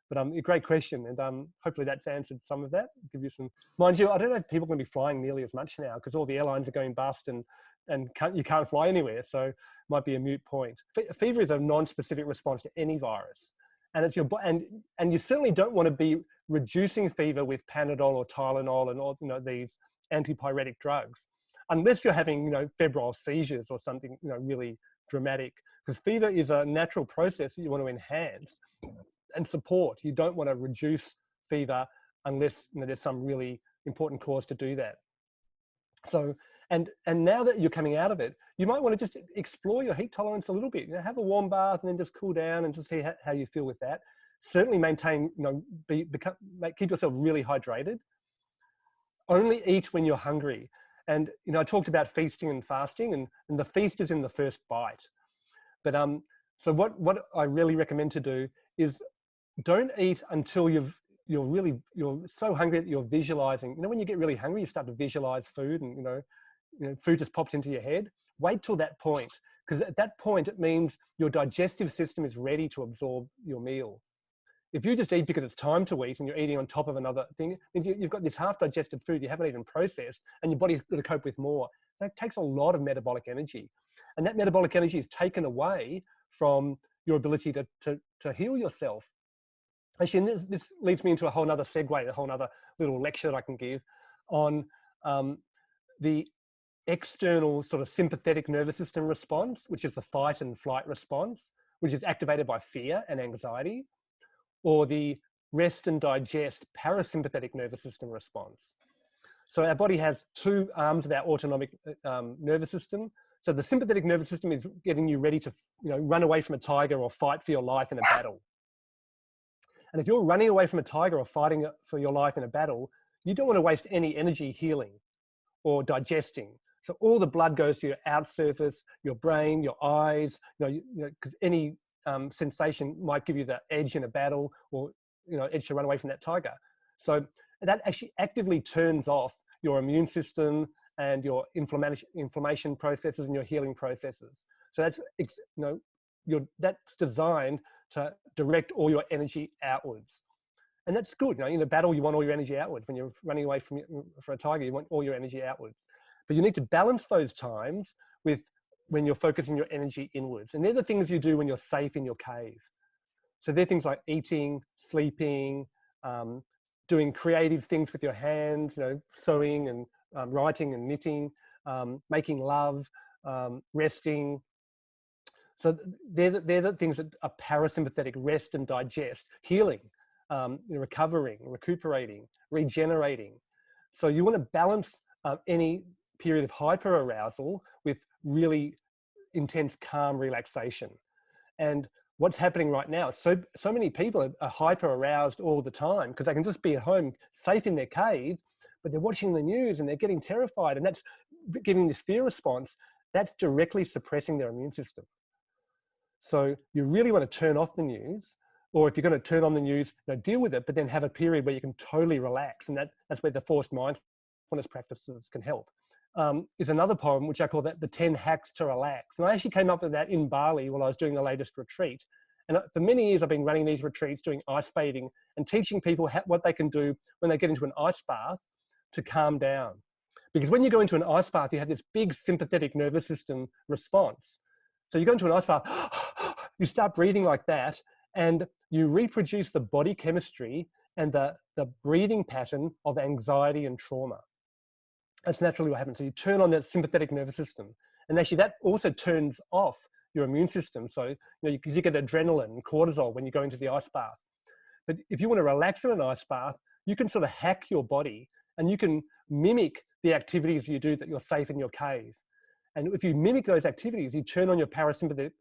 But a great question, and hopefully that's answered some of that. Give you some, mind you, I don't know if people are going to be flying nearly as much now because all the airlines are going bust and you can't fly anywhere. So it might be a moot point. Fever is a non-specific response to any virus, and it's and you certainly don't want to be reducing fever with Panadol or Tylenol and all these antipyretic drugs, unless you're having febrile seizures or something really dramatic. Because fever is a natural process that you want to enhance and support. You don't want to reduce fever unless there's some really important cause to do that. So, and now that you're coming out of it, you might want to just explore your heat tolerance a little bit. Have a warm bath and then just cool down and just see how you feel with that. Certainly maintain, keep yourself really hydrated. Only eat when you're hungry. And I talked about feasting and fasting, and the feast is in the first bite. But so what I really recommend to do is don't eat until you're so hungry that you're visualizing. When you get really hungry, you start to visualize food, and food just pops into your head. Wait till that point, because at that point it means your digestive system is ready to absorb your meal. If you just eat because it's time to eat and you're eating on top of another thing, you've got this half digested food you haven't even processed, and your body's got to cope with more. That takes a lot of metabolic energy, and that metabolic energy is taken away from your ability to heal yourself. Actually, and this leads me into a whole nother segue, a whole nother little lecture that I can give on the external sort of sympathetic nervous system response, which is the fight and flight response, which is activated by fear and anxiety, or the rest and digest parasympathetic nervous system response. So our body has two arms of our autonomic nervous system. So the sympathetic nervous system is getting you ready to run away from a tiger or fight for your life in a battle. And if you're running away from a tiger or fighting for your life in a battle, you don't want to waste any energy healing or digesting. So all the blood goes to your out surface, your brain, your eyes, because any sensation might give you the edge in a battle, or edge to run away from that tiger. So that actually actively turns off your immune system and your inflammation processes and your healing processes. So that's that's designed to direct all your energy outwards. And that's good. In a battle, you want all your energy outwards. When you're running away from a tiger, you want all your energy outwards. But you need to balance those times with when you're focusing your energy inwards. And they're the things you do when you're safe in your cave. So they're things like eating, sleeping, doing creative things with your hands, sewing and writing and knitting, making love, resting. So they're the things that are parasympathetic: rest and digest, healing, recovering, recuperating, regenerating. So you want to balance any period of hyperarousal with really intense, calm relaxation. And what's happening right now, so many people are hyper aroused all the time because they can just be at home safe in their cave, but they're watching the news and they're getting terrified, and that's giving this fear response. That's directly suppressing their immune system. So you really want to turn off the news, or if you're going to turn on the news, deal with it, but then have a period where you can totally relax. And that's where the forced mindfulness practices can help. Is another poem, which I call that the 10 hacks to relax. And I actually came up with that in Bali while I was doing the latest retreat. And for many years, I've been running these retreats, doing ice bathing and teaching people what they can do when they get into an ice bath to calm down. Because when you go into an ice bath, you have this big sympathetic nervous system response. So you go into an ice bath, you start breathing like that, and you reproduce the body chemistry and the breathing pattern of anxiety and trauma. That's naturally what happens. So you turn on that sympathetic nervous system. And actually that also turns off your immune system. So, you get adrenaline and cortisol when you go into the ice bath. But if you want to relax in an ice bath, you can sort of hack your body and you can mimic the activities you do that you're safe in your cave. And if you mimic those activities, you turn on your parasympathetic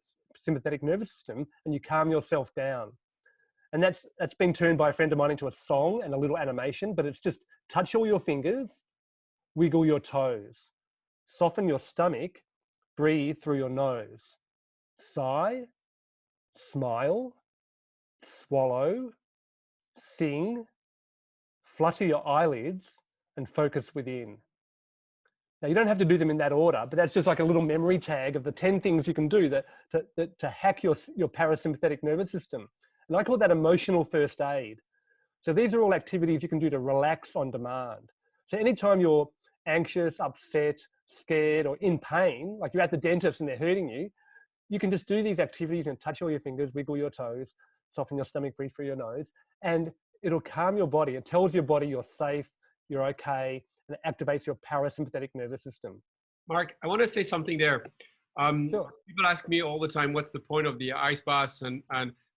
nervous system and you calm yourself down. And that's been turned by a friend of mine into a song and a little animation, but it's just touch all your fingers, wiggle your toes, soften your stomach, breathe through your nose, sigh, smile, swallow, sing, flutter your eyelids, and focus within. Now, you don't have to do them in that order, but that's just like a little memory tag of the 10 things you can do to hack your parasympathetic nervous system. And I call that emotional first aid. So these are all activities you can do to relax on demand. So anytime you're anxious, upset, scared, or in pain, like you're at the dentist and they're hurting you, you can just do these activities and touch all your fingers, wiggle your toes, soften your stomach, breathe through your nose, and it'll calm your body. It tells your body you're safe, you're okay, and it activates your parasympathetic nervous system. Mark, I want to say something there. Sure. People ask me all the time, what's the point of the ice baths? And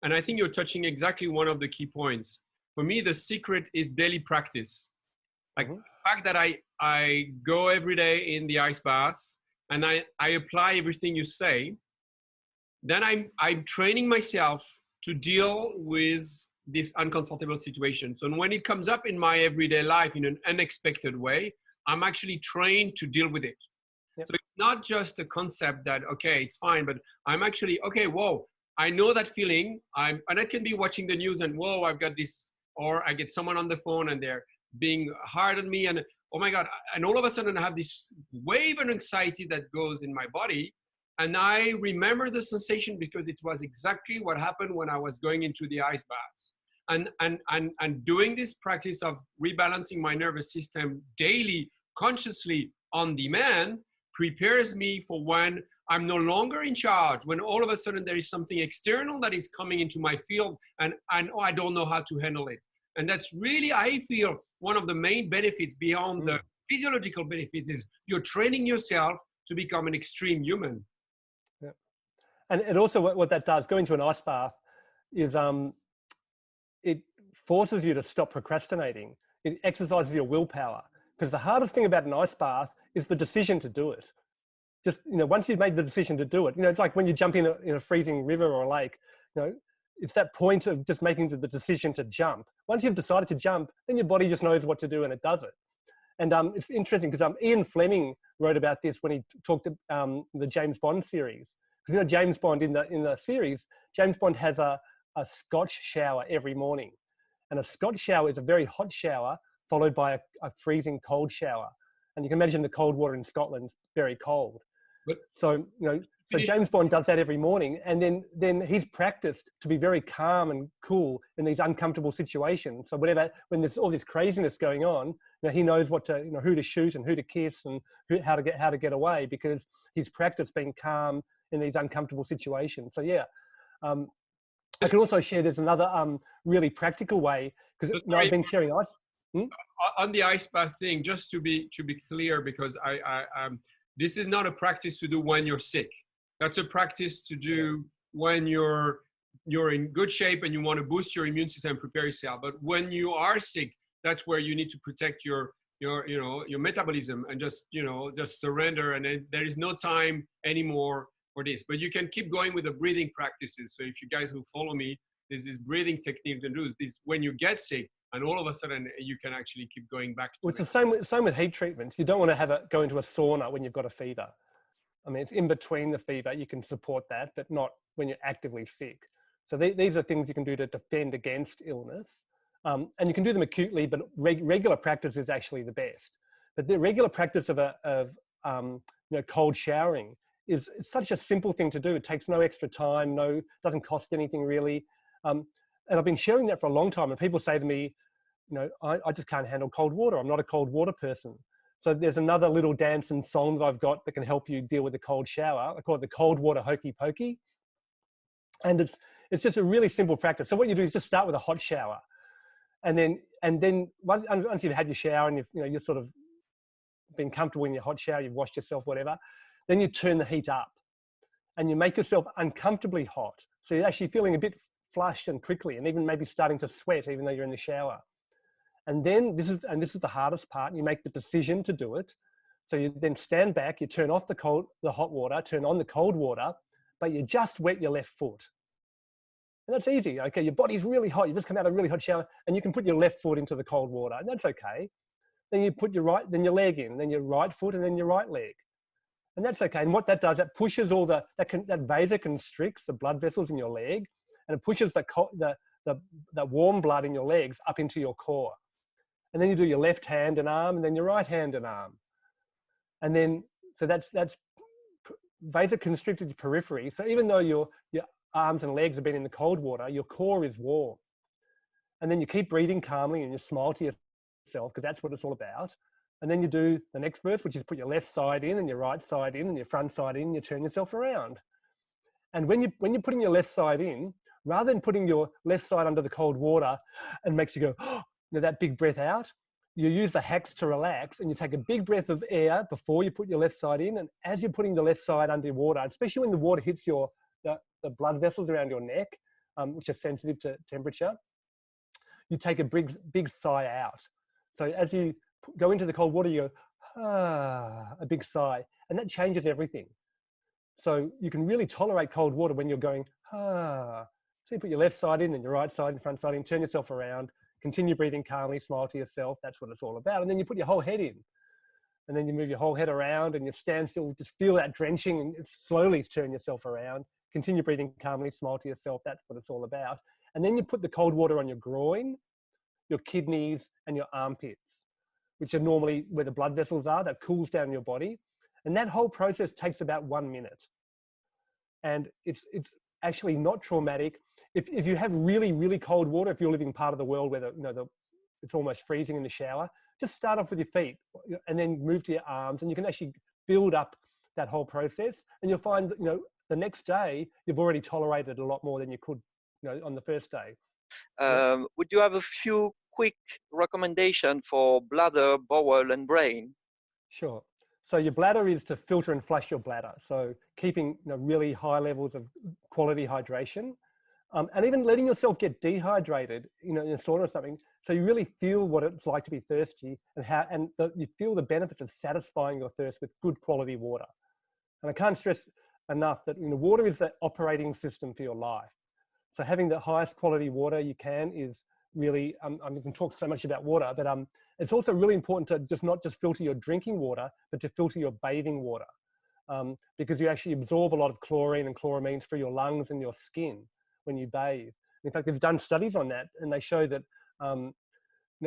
I think you're touching exactly one of the key points. For me, the secret is daily practice. Like the fact that I go every day in the ice baths and I apply everything you say, then I'm training myself to deal with this uncomfortable situation. So when it comes up in my everyday life in an unexpected way, I'm actually trained to deal with it. Yep. So it's not just a concept that, okay, it's fine, but I'm actually, okay, whoa, I know that feeling. And I can be watching the news and, whoa, I've got this, or I get someone on the phone and they're being hard on me and, oh my God. And all of a sudden I have this wave of anxiety that goes in my body. And I remember the sensation because it was exactly what happened when I was going into the ice baths. And doing this practice of rebalancing my nervous system daily, consciously, on demand, prepares me for when I'm no longer in charge, when all of a sudden there is something external that is coming into my field and I don't know how to handle it. And that's really, I feel, one of the main benefits beyond the physiological benefits is you're training yourself to become an extreme human. Yeah. And it also, what that does, going to an ice bath, is it forces you to stop procrastinating. It exercises your willpower. Because the hardest thing about an ice bath is the decision to do it. Just, once you've made the decision to do it, it's like when you jump in a freezing river or a lake, it's that point of just making the decision to jump. Once you've decided to jump, then your body just knows what to do and it does it. And it's interesting because Ian Fleming wrote about this when he talked about the James Bond series. Because James Bond in the series, James Bond has a Scotch shower every morning. And a Scotch shower is a very hot shower followed by a freezing cold shower. And you can imagine the cold water in Scotland, very cold. But, so James Bond does that every morning. And then he's practiced to be very calm and cool in these uncomfortable situations. So when there's all this craziness going on, he knows what to, who to shoot and who to kiss and how to get away, because he's practiced being calm in these uncomfortable situations. So yeah. I can also share, there's another really practical way, because I've been sharing ice. On the ice bath thing, just to be clear, because this is not a practice to do when you're sick. That's a practice to do when you're in good shape and you want to boost your immune system and prepare yourself. But when you are sick, that's where you need to protect your metabolism and just surrender. And there is no time anymore for this. But you can keep going with the breathing practices. So if you guys who follow me, there's this breathing technique to do this when you get sick, and all of a sudden you can actually keep going back to it's the same with heat treatments. You don't want to go into a sauna when you've got a fever. I mean, it's in between the fever. You can support that, but not when you're actively sick. So these are things you can do to defend against illness. And you can do them acutely, but regular practice is actually the best. But the regular practice of cold showering it's such a simple thing to do. It takes no extra time, doesn't cost anything really. And I've been sharing that for a long time, and people say to me, I just can't handle cold water. I'm not a cold water person. So there's another little dance and song that I've got that can help you deal with the cold shower. I call it the cold water hokey pokey. And it's just a really simple practice. So what you do is just start with a hot shower. And then once you've had your shower and you're sort of been comfortable in your hot shower, you've washed yourself, whatever, then you turn the heat up and you make yourself uncomfortably hot. So you're actually feeling a bit flushed and prickly, and even maybe starting to sweat even though you're in the shower. And then this is the hardest part. You make the decision to do it. So you then stand back, you turn off the hot water, turn on the cold water, but you just wet your left foot. And that's easy. Okay, your body's really hot. You just come out of a really hot shower, and you can put your left foot into the cold water, and that's okay. Then you put your leg in, then your right foot, and then your right leg. And that's okay. And what that does, that pushes all that vasoconstricts the blood vessels in your leg, and it pushes the warm blood in your legs up into your core. And then you do your left hand and arm, and then your right hand and arm. And then, so that's vasoconstricted your periphery. So even though your arms and legs have been in the cold water, your core is warm. And then you keep breathing calmly and you smile to yourself, because that's what it's all about. And then you do the next verse, which is put your left side in and your right side in and your front side in, and you turn yourself around. And when you're putting your left side in, rather than putting your left side under the cold water and makes you go, oh, that big breath out, you use the hacks to relax, and you take a big breath of air before you put your left side in. And as you're putting the left side under water, especially when the water hits the blood vessels around your neck, which are sensitive to temperature, you take a big sigh out. So as you go into the cold water, you go, a big sigh, and that changes everything. So you can really tolerate cold water when you're going, So you put your left side in and your right side and front side in, turn yourself around, continue breathing calmly, smile to yourself. That's what it's all about. And then you put your whole head in, and then you move your whole head around, and you stand still, just feel that drenching, and slowly turn yourself around, continue breathing calmly, smile to yourself. That's what it's all about. And then you put the cold water on your groin, your kidneys, and your armpits, which are normally where the blood vessels are. That cools down your body. And that whole process takes about 1 minute. And it's actually not traumatic. If you have really, really cold water, if you're living in part of the world where it's almost freezing in the shower, just start off with your feet and then move to your arms, and you can actually build up that whole process. And you'll find that, the next day, you've already tolerated a lot more than you could, on the first day. Would you have a few quick recommendations for bladder, bowel, and brain? Sure. So your bladder is to filter and flush your bladder. So keeping really high levels of quality hydration, and even letting yourself get dehydrated, in a sauna or something, so you really feel what it's like to be thirsty, and you feel the benefits of satisfying your thirst with good quality water. And I can't stress enough that water is the operating system for your life. So having the highest quality water you can is really, I can talk so much about water, but it's also really important to not just filter your drinking water, but to filter your bathing water, because you actually absorb a lot of chlorine and chloramines through your lungs and your skin when you bathe. In fact, they've done studies on that, and they show that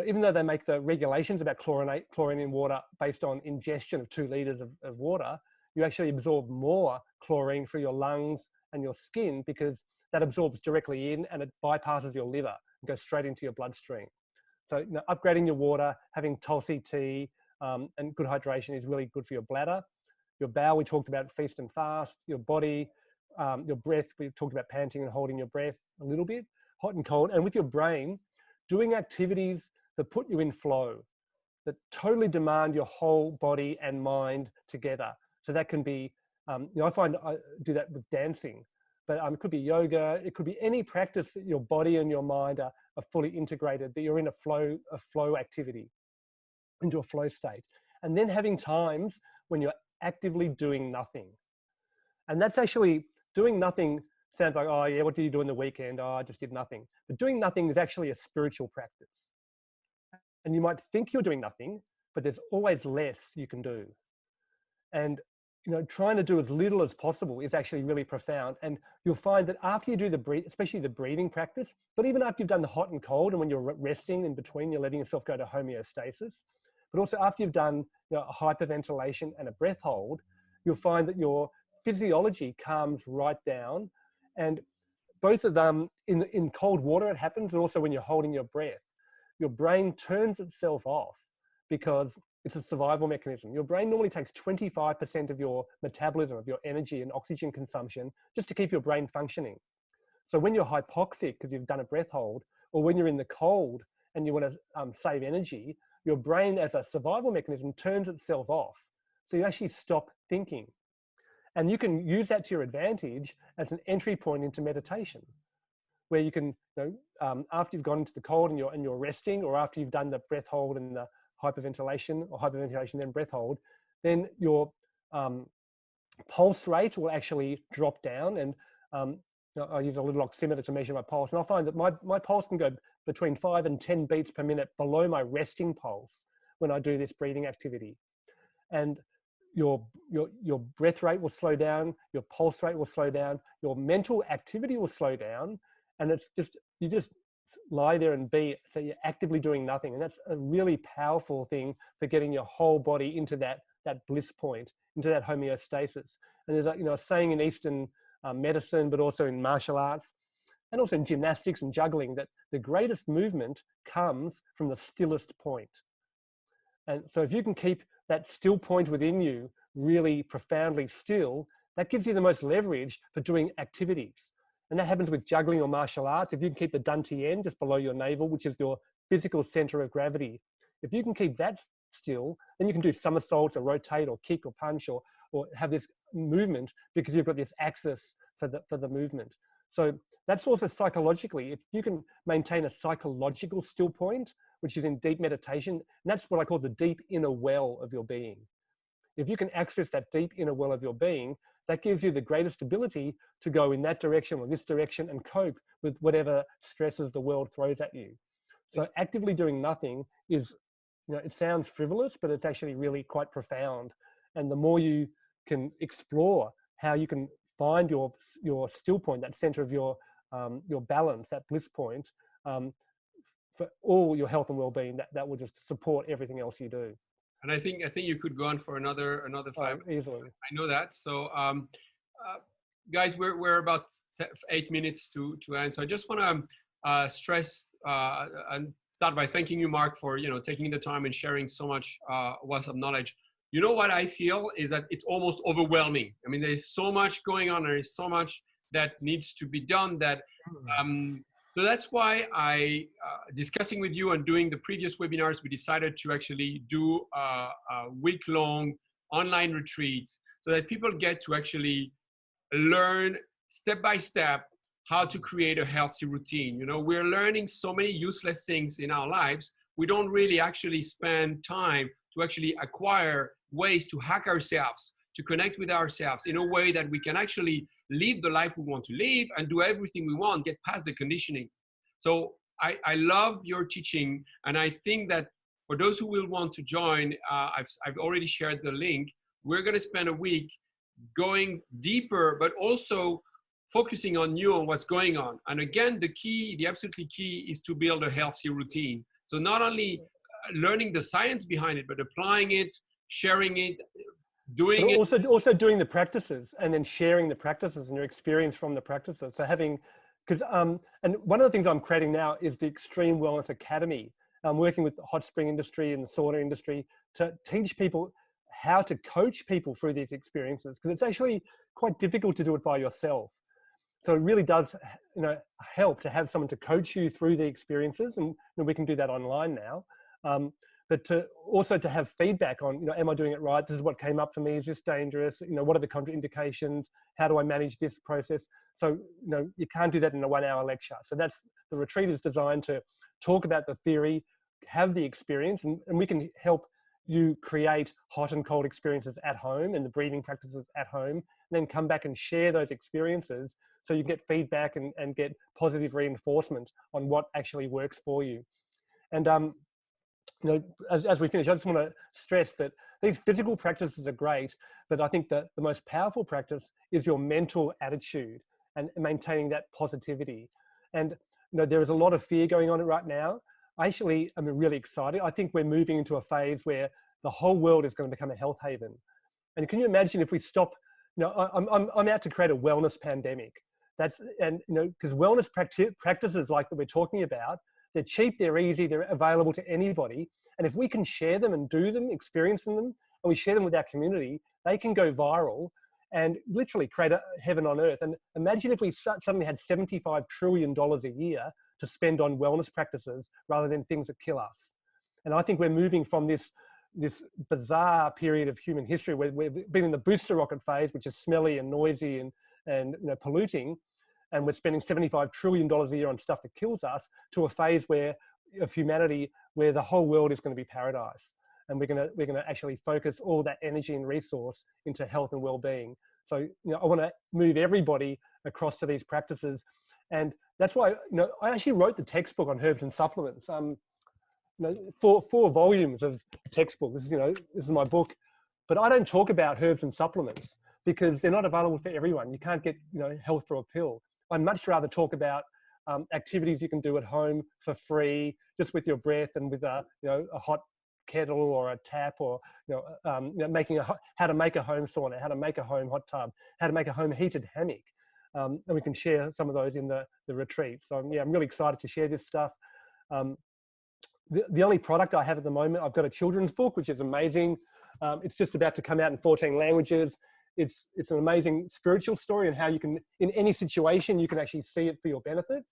even though they make the regulations about chlorine in water based on ingestion of 2 liters of water, you actually absorb more chlorine through your lungs and your skin, because that absorbs directly in and it bypasses your liver and goes straight into your bloodstream. So upgrading your water, having Tulsi tea, and good hydration is really good for your bladder. Your bowel, we talked about feast and fast. Your body, your breath, we talked about panting and holding your breath a little bit, hot and cold. And with your brain, doing activities that put you in flow, that totally demand your whole body and mind together. So that can be, I find I do that with dancing, but it could be yoga. It could be any practice that your body and your mind are fully integrated, that you're in a flow activity, into a flow state. And then having times when you're actively doing nothing. And that's actually, doing nothing sounds like, oh yeah, what do you do in the weekend? Oh, I just did nothing. But doing nothing is actually a spiritual practice. And you might think you're doing nothing, but there's always less you can do. And trying to do as little as possible is actually really profound. And you'll find that after you do especially the breathing practice, but even after you've done the hot and cold, and when you're resting in between, you're letting yourself go to homeostasis. But also after you've done a hyperventilation and a breath hold, you'll find that your physiology calms right down. And both of them, in cold water it happens, and also when you're holding your breath, your brain turns itself off because it's a survival mechanism. Your brain normally takes 25% of your metabolism, of your energy and oxygen consumption, just to keep your brain functioning. So when you're hypoxic because you've done a breath hold, or when you're in the cold and you want to save energy, your brain, as a survival mechanism, turns itself off. So you actually stop thinking. And you can use that to your advantage as an entry point into meditation, where you can, after you've gone into the cold and you're resting, or after you've done the breath hold and the hyperventilation, or hyperventilation then breath hold, then your pulse rate will actually drop down, and I use a little oximeter to measure my pulse, and I find that my pulse can go between 5 and 10 beats per minute below my resting pulse when I do this breathing activity. And your breath rate will slow down, your pulse rate will slow down, your mental activity will slow down, and it's just, you just lie there and be, so you're actively doing nothing. And that's a really powerful thing for getting your whole body into that bliss point, into that homeostasis. And there's a saying in Eastern medicine, but also in martial arts, and also in gymnastics and juggling, that the greatest movement comes from the stillest point. And so if you can keep that still point within you really profoundly still, that gives you the most leverage for doing activities. And that happens with juggling or martial arts. If you can keep the dantian just below your navel, which is your physical center of gravity, if you can keep that still, then you can do somersaults or rotate or kick or punch or have this movement, because you've got this axis for the movement. So that's also psychologically, if you can maintain a psychological still point, which is in deep meditation, and that's what I call the deep inner well of your being. If you can access that deep inner well of your being, that gives you the greatest ability to go in that direction or this direction and cope with whatever stresses the world throws at you. So actively doing nothing is, it sounds frivolous, but it's actually really quite profound. And the more you can explore how you can find your still point, that center of your balance, that bliss point, for all your health and well-being, that will just support everything else you do. And I think you could go on for another 5 minutes. Easily. I know that. So guys, we're about 8 minutes to end. So I just want to stress and start by thanking you, Marc, for taking the time and sharing so much wealth of knowledge. You know what I feel is that it's almost overwhelming. I mean, there's so much going on. There is so much that needs to be done that. So that's why discussing with you and doing the previous webinars, we decided to actually do a week-long online retreat so that people get to actually learn step by step how to create a healthy routine. We're learning so many useless things in our lives. We don't really actually spend time to actually acquire ways to hack ourselves, to connect with ourselves in a way that we can actually live the life we want to live and do everything we want, get past the conditioning. So I love your teaching. And I think that for those who will want to join, I've already shared the link. We're going to spend a week going deeper, but also focusing on you, on what's going on. And again, the absolutely key is to build a healthy routine. So not only learning the science behind it, but applying it, sharing it, doing it. Also doing the practices and then sharing the practices and your experience from the practices. So and one of the things I'm creating now is the Extreme Wellness Academy. I'm working with the hot spring industry and the sauna industry to teach people how to coach people through these experiences, because it's actually quite difficult to do it by yourself. So it really does, help to have someone to coach you through the experiences, and we can do that online now. But to have feedback on, am I doing it right? This is what came up for me. Is this dangerous? What are the contraindications? How do I manage this process? So, you can't do that in a 1-hour lecture. So the retreat is designed to talk about the theory, have the experience, and we can help you create hot and cold experiences at home and the breathing practices at home, and then come back and share those experiences so you get feedback and get positive reinforcement on what actually works for you. And, as we finish, I just want to stress that these physical practices are great, but I think that the most powerful practice is your mental attitude and maintaining that positivity. And there is a lot of fear going on right now. I actually am really excited. I think we're moving into a phase where the whole world is going to become a health haven. And can you imagine if we stop? I'm out to create a wellness pandemic. Because wellness practices like that we're talking about, they're cheap, they're easy, they're available to anybody. And if we can share them and do them, experience them, and we share them with our community, they can go viral and literally create a heaven on earth. And imagine if we suddenly had $75 trillion a year to spend on wellness practices rather than things that kill us. And I think we're moving from this bizarre period of human history where we've been in the booster rocket phase, which is smelly and noisy and polluting, and we're spending $75 trillion a year on stuff that kills us, to a phase of humanity where the whole world is going to be paradise. And we're going to actually focus all that energy and resource into health and well-being. So, I want to move everybody across to these practices. And that's why, I actually wrote the textbook on herbs and supplements. Four volumes of textbook. This is my book, but I don't talk about herbs and supplements because they're not available for everyone. You can't get, health through a pill. I'd much rather talk about activities you can do at home for free, just with your breath and with a hot kettle or a tap, or how to make a home sauna, how to make a home hot tub, how to make a home heated hammock, and we can share some of those in the retreat. So yeah, I'm really excited to share this stuff. The only product I have at the moment, I've got a children's book, which is amazing. It's just about to come out in 14 languages. It's an amazing spiritual story, and how you can, in any situation, you can actually see it for your benefit.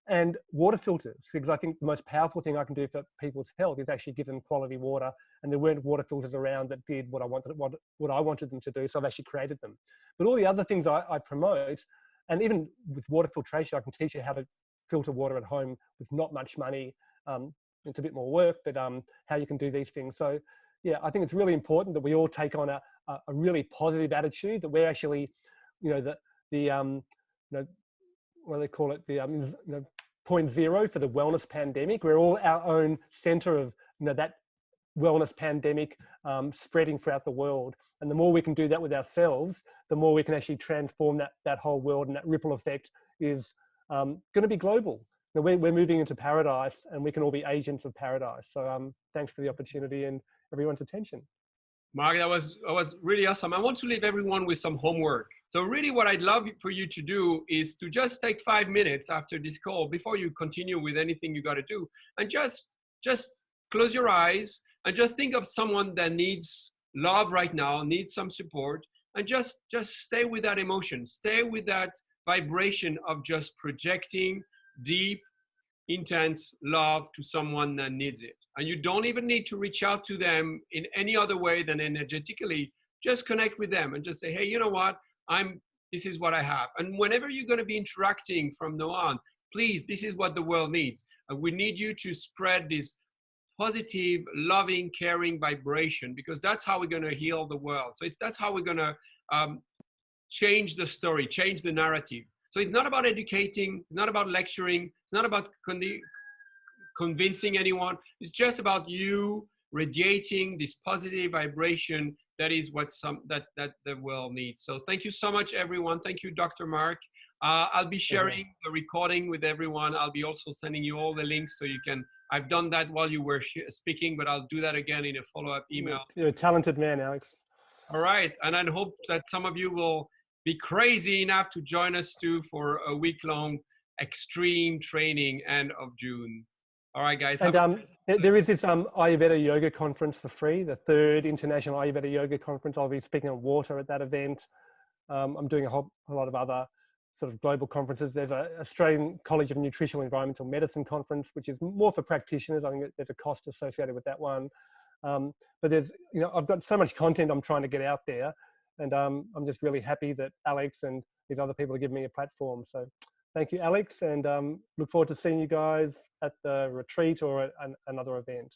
And water filters, because I think the most powerful thing I can do for people's health is actually give them quality water. And there weren't water filters around that did what I wanted them to do, so I've actually created them. But all the other things I promote, and even with water filtration, I can teach you how to filter water at home with not much money. It's a bit more work, but how you can do these things. So yeah, I think it's really important that we all take on a really positive attitude, that we're actually, what do they call it? The point zero for the wellness pandemic. We're all our own center of that wellness pandemic spreading throughout the world. And the more we can do that with ourselves, the more we can actually transform that whole world, and that ripple effect is going to be global. We're moving into paradise, and we can all be agents of paradise. So thanks for the opportunity and everyone's attention. Marc, that was really awesome. I want to leave everyone with some homework. So really what I'd love for you to do is to just take 5 minutes after this call, before you continue with anything you got to do, and just close your eyes and just think of someone that needs love right now, needs some support, and just stay with that emotion, stay with that vibration of just projecting deep, intense love to someone that needs it. And you don't even need to reach out to them in any other way than energetically. Just connect with them and just say, hey, you know what? This is what I have. And whenever you're going to be interacting from now on, please, this is what the world needs. And we need you to spread this positive, loving, caring vibration, because that's how we're going to heal the world. So that's how we're going to change the story, change the narrative. So it's not about educating, it's not about lecturing, it's not about convincing anyone. It's just about you radiating this positive vibration. That is what that the world needs. So thank you so much, everyone. Thank you, Dr. Marc. I'll be sharing the recording with everyone. I'll be also sending you all the links so you can. I've done that while you were speaking, but I'll do that again in a follow-up email. You're a talented man, Alex. All right, and I hope that some of you will be crazy enough to join us too for a week-long extreme training end of June. All right, guys. And there is this Ayurveda Yoga conference for free, the 3rd International Ayurveda Yoga Conference. I'll be speaking on water at that event. I'm doing a lot of other sort of global conferences. There's an Australian College of Nutritional Environmental Medicine conference, which is more for practitioners. I think there's a cost associated with that one. But there's, I've got so much content I'm trying to get out there. And I'm just really happy that Alex and these other people are giving me a platform. So thank you, Alex, and look forward to seeing you guys at the retreat or at another event.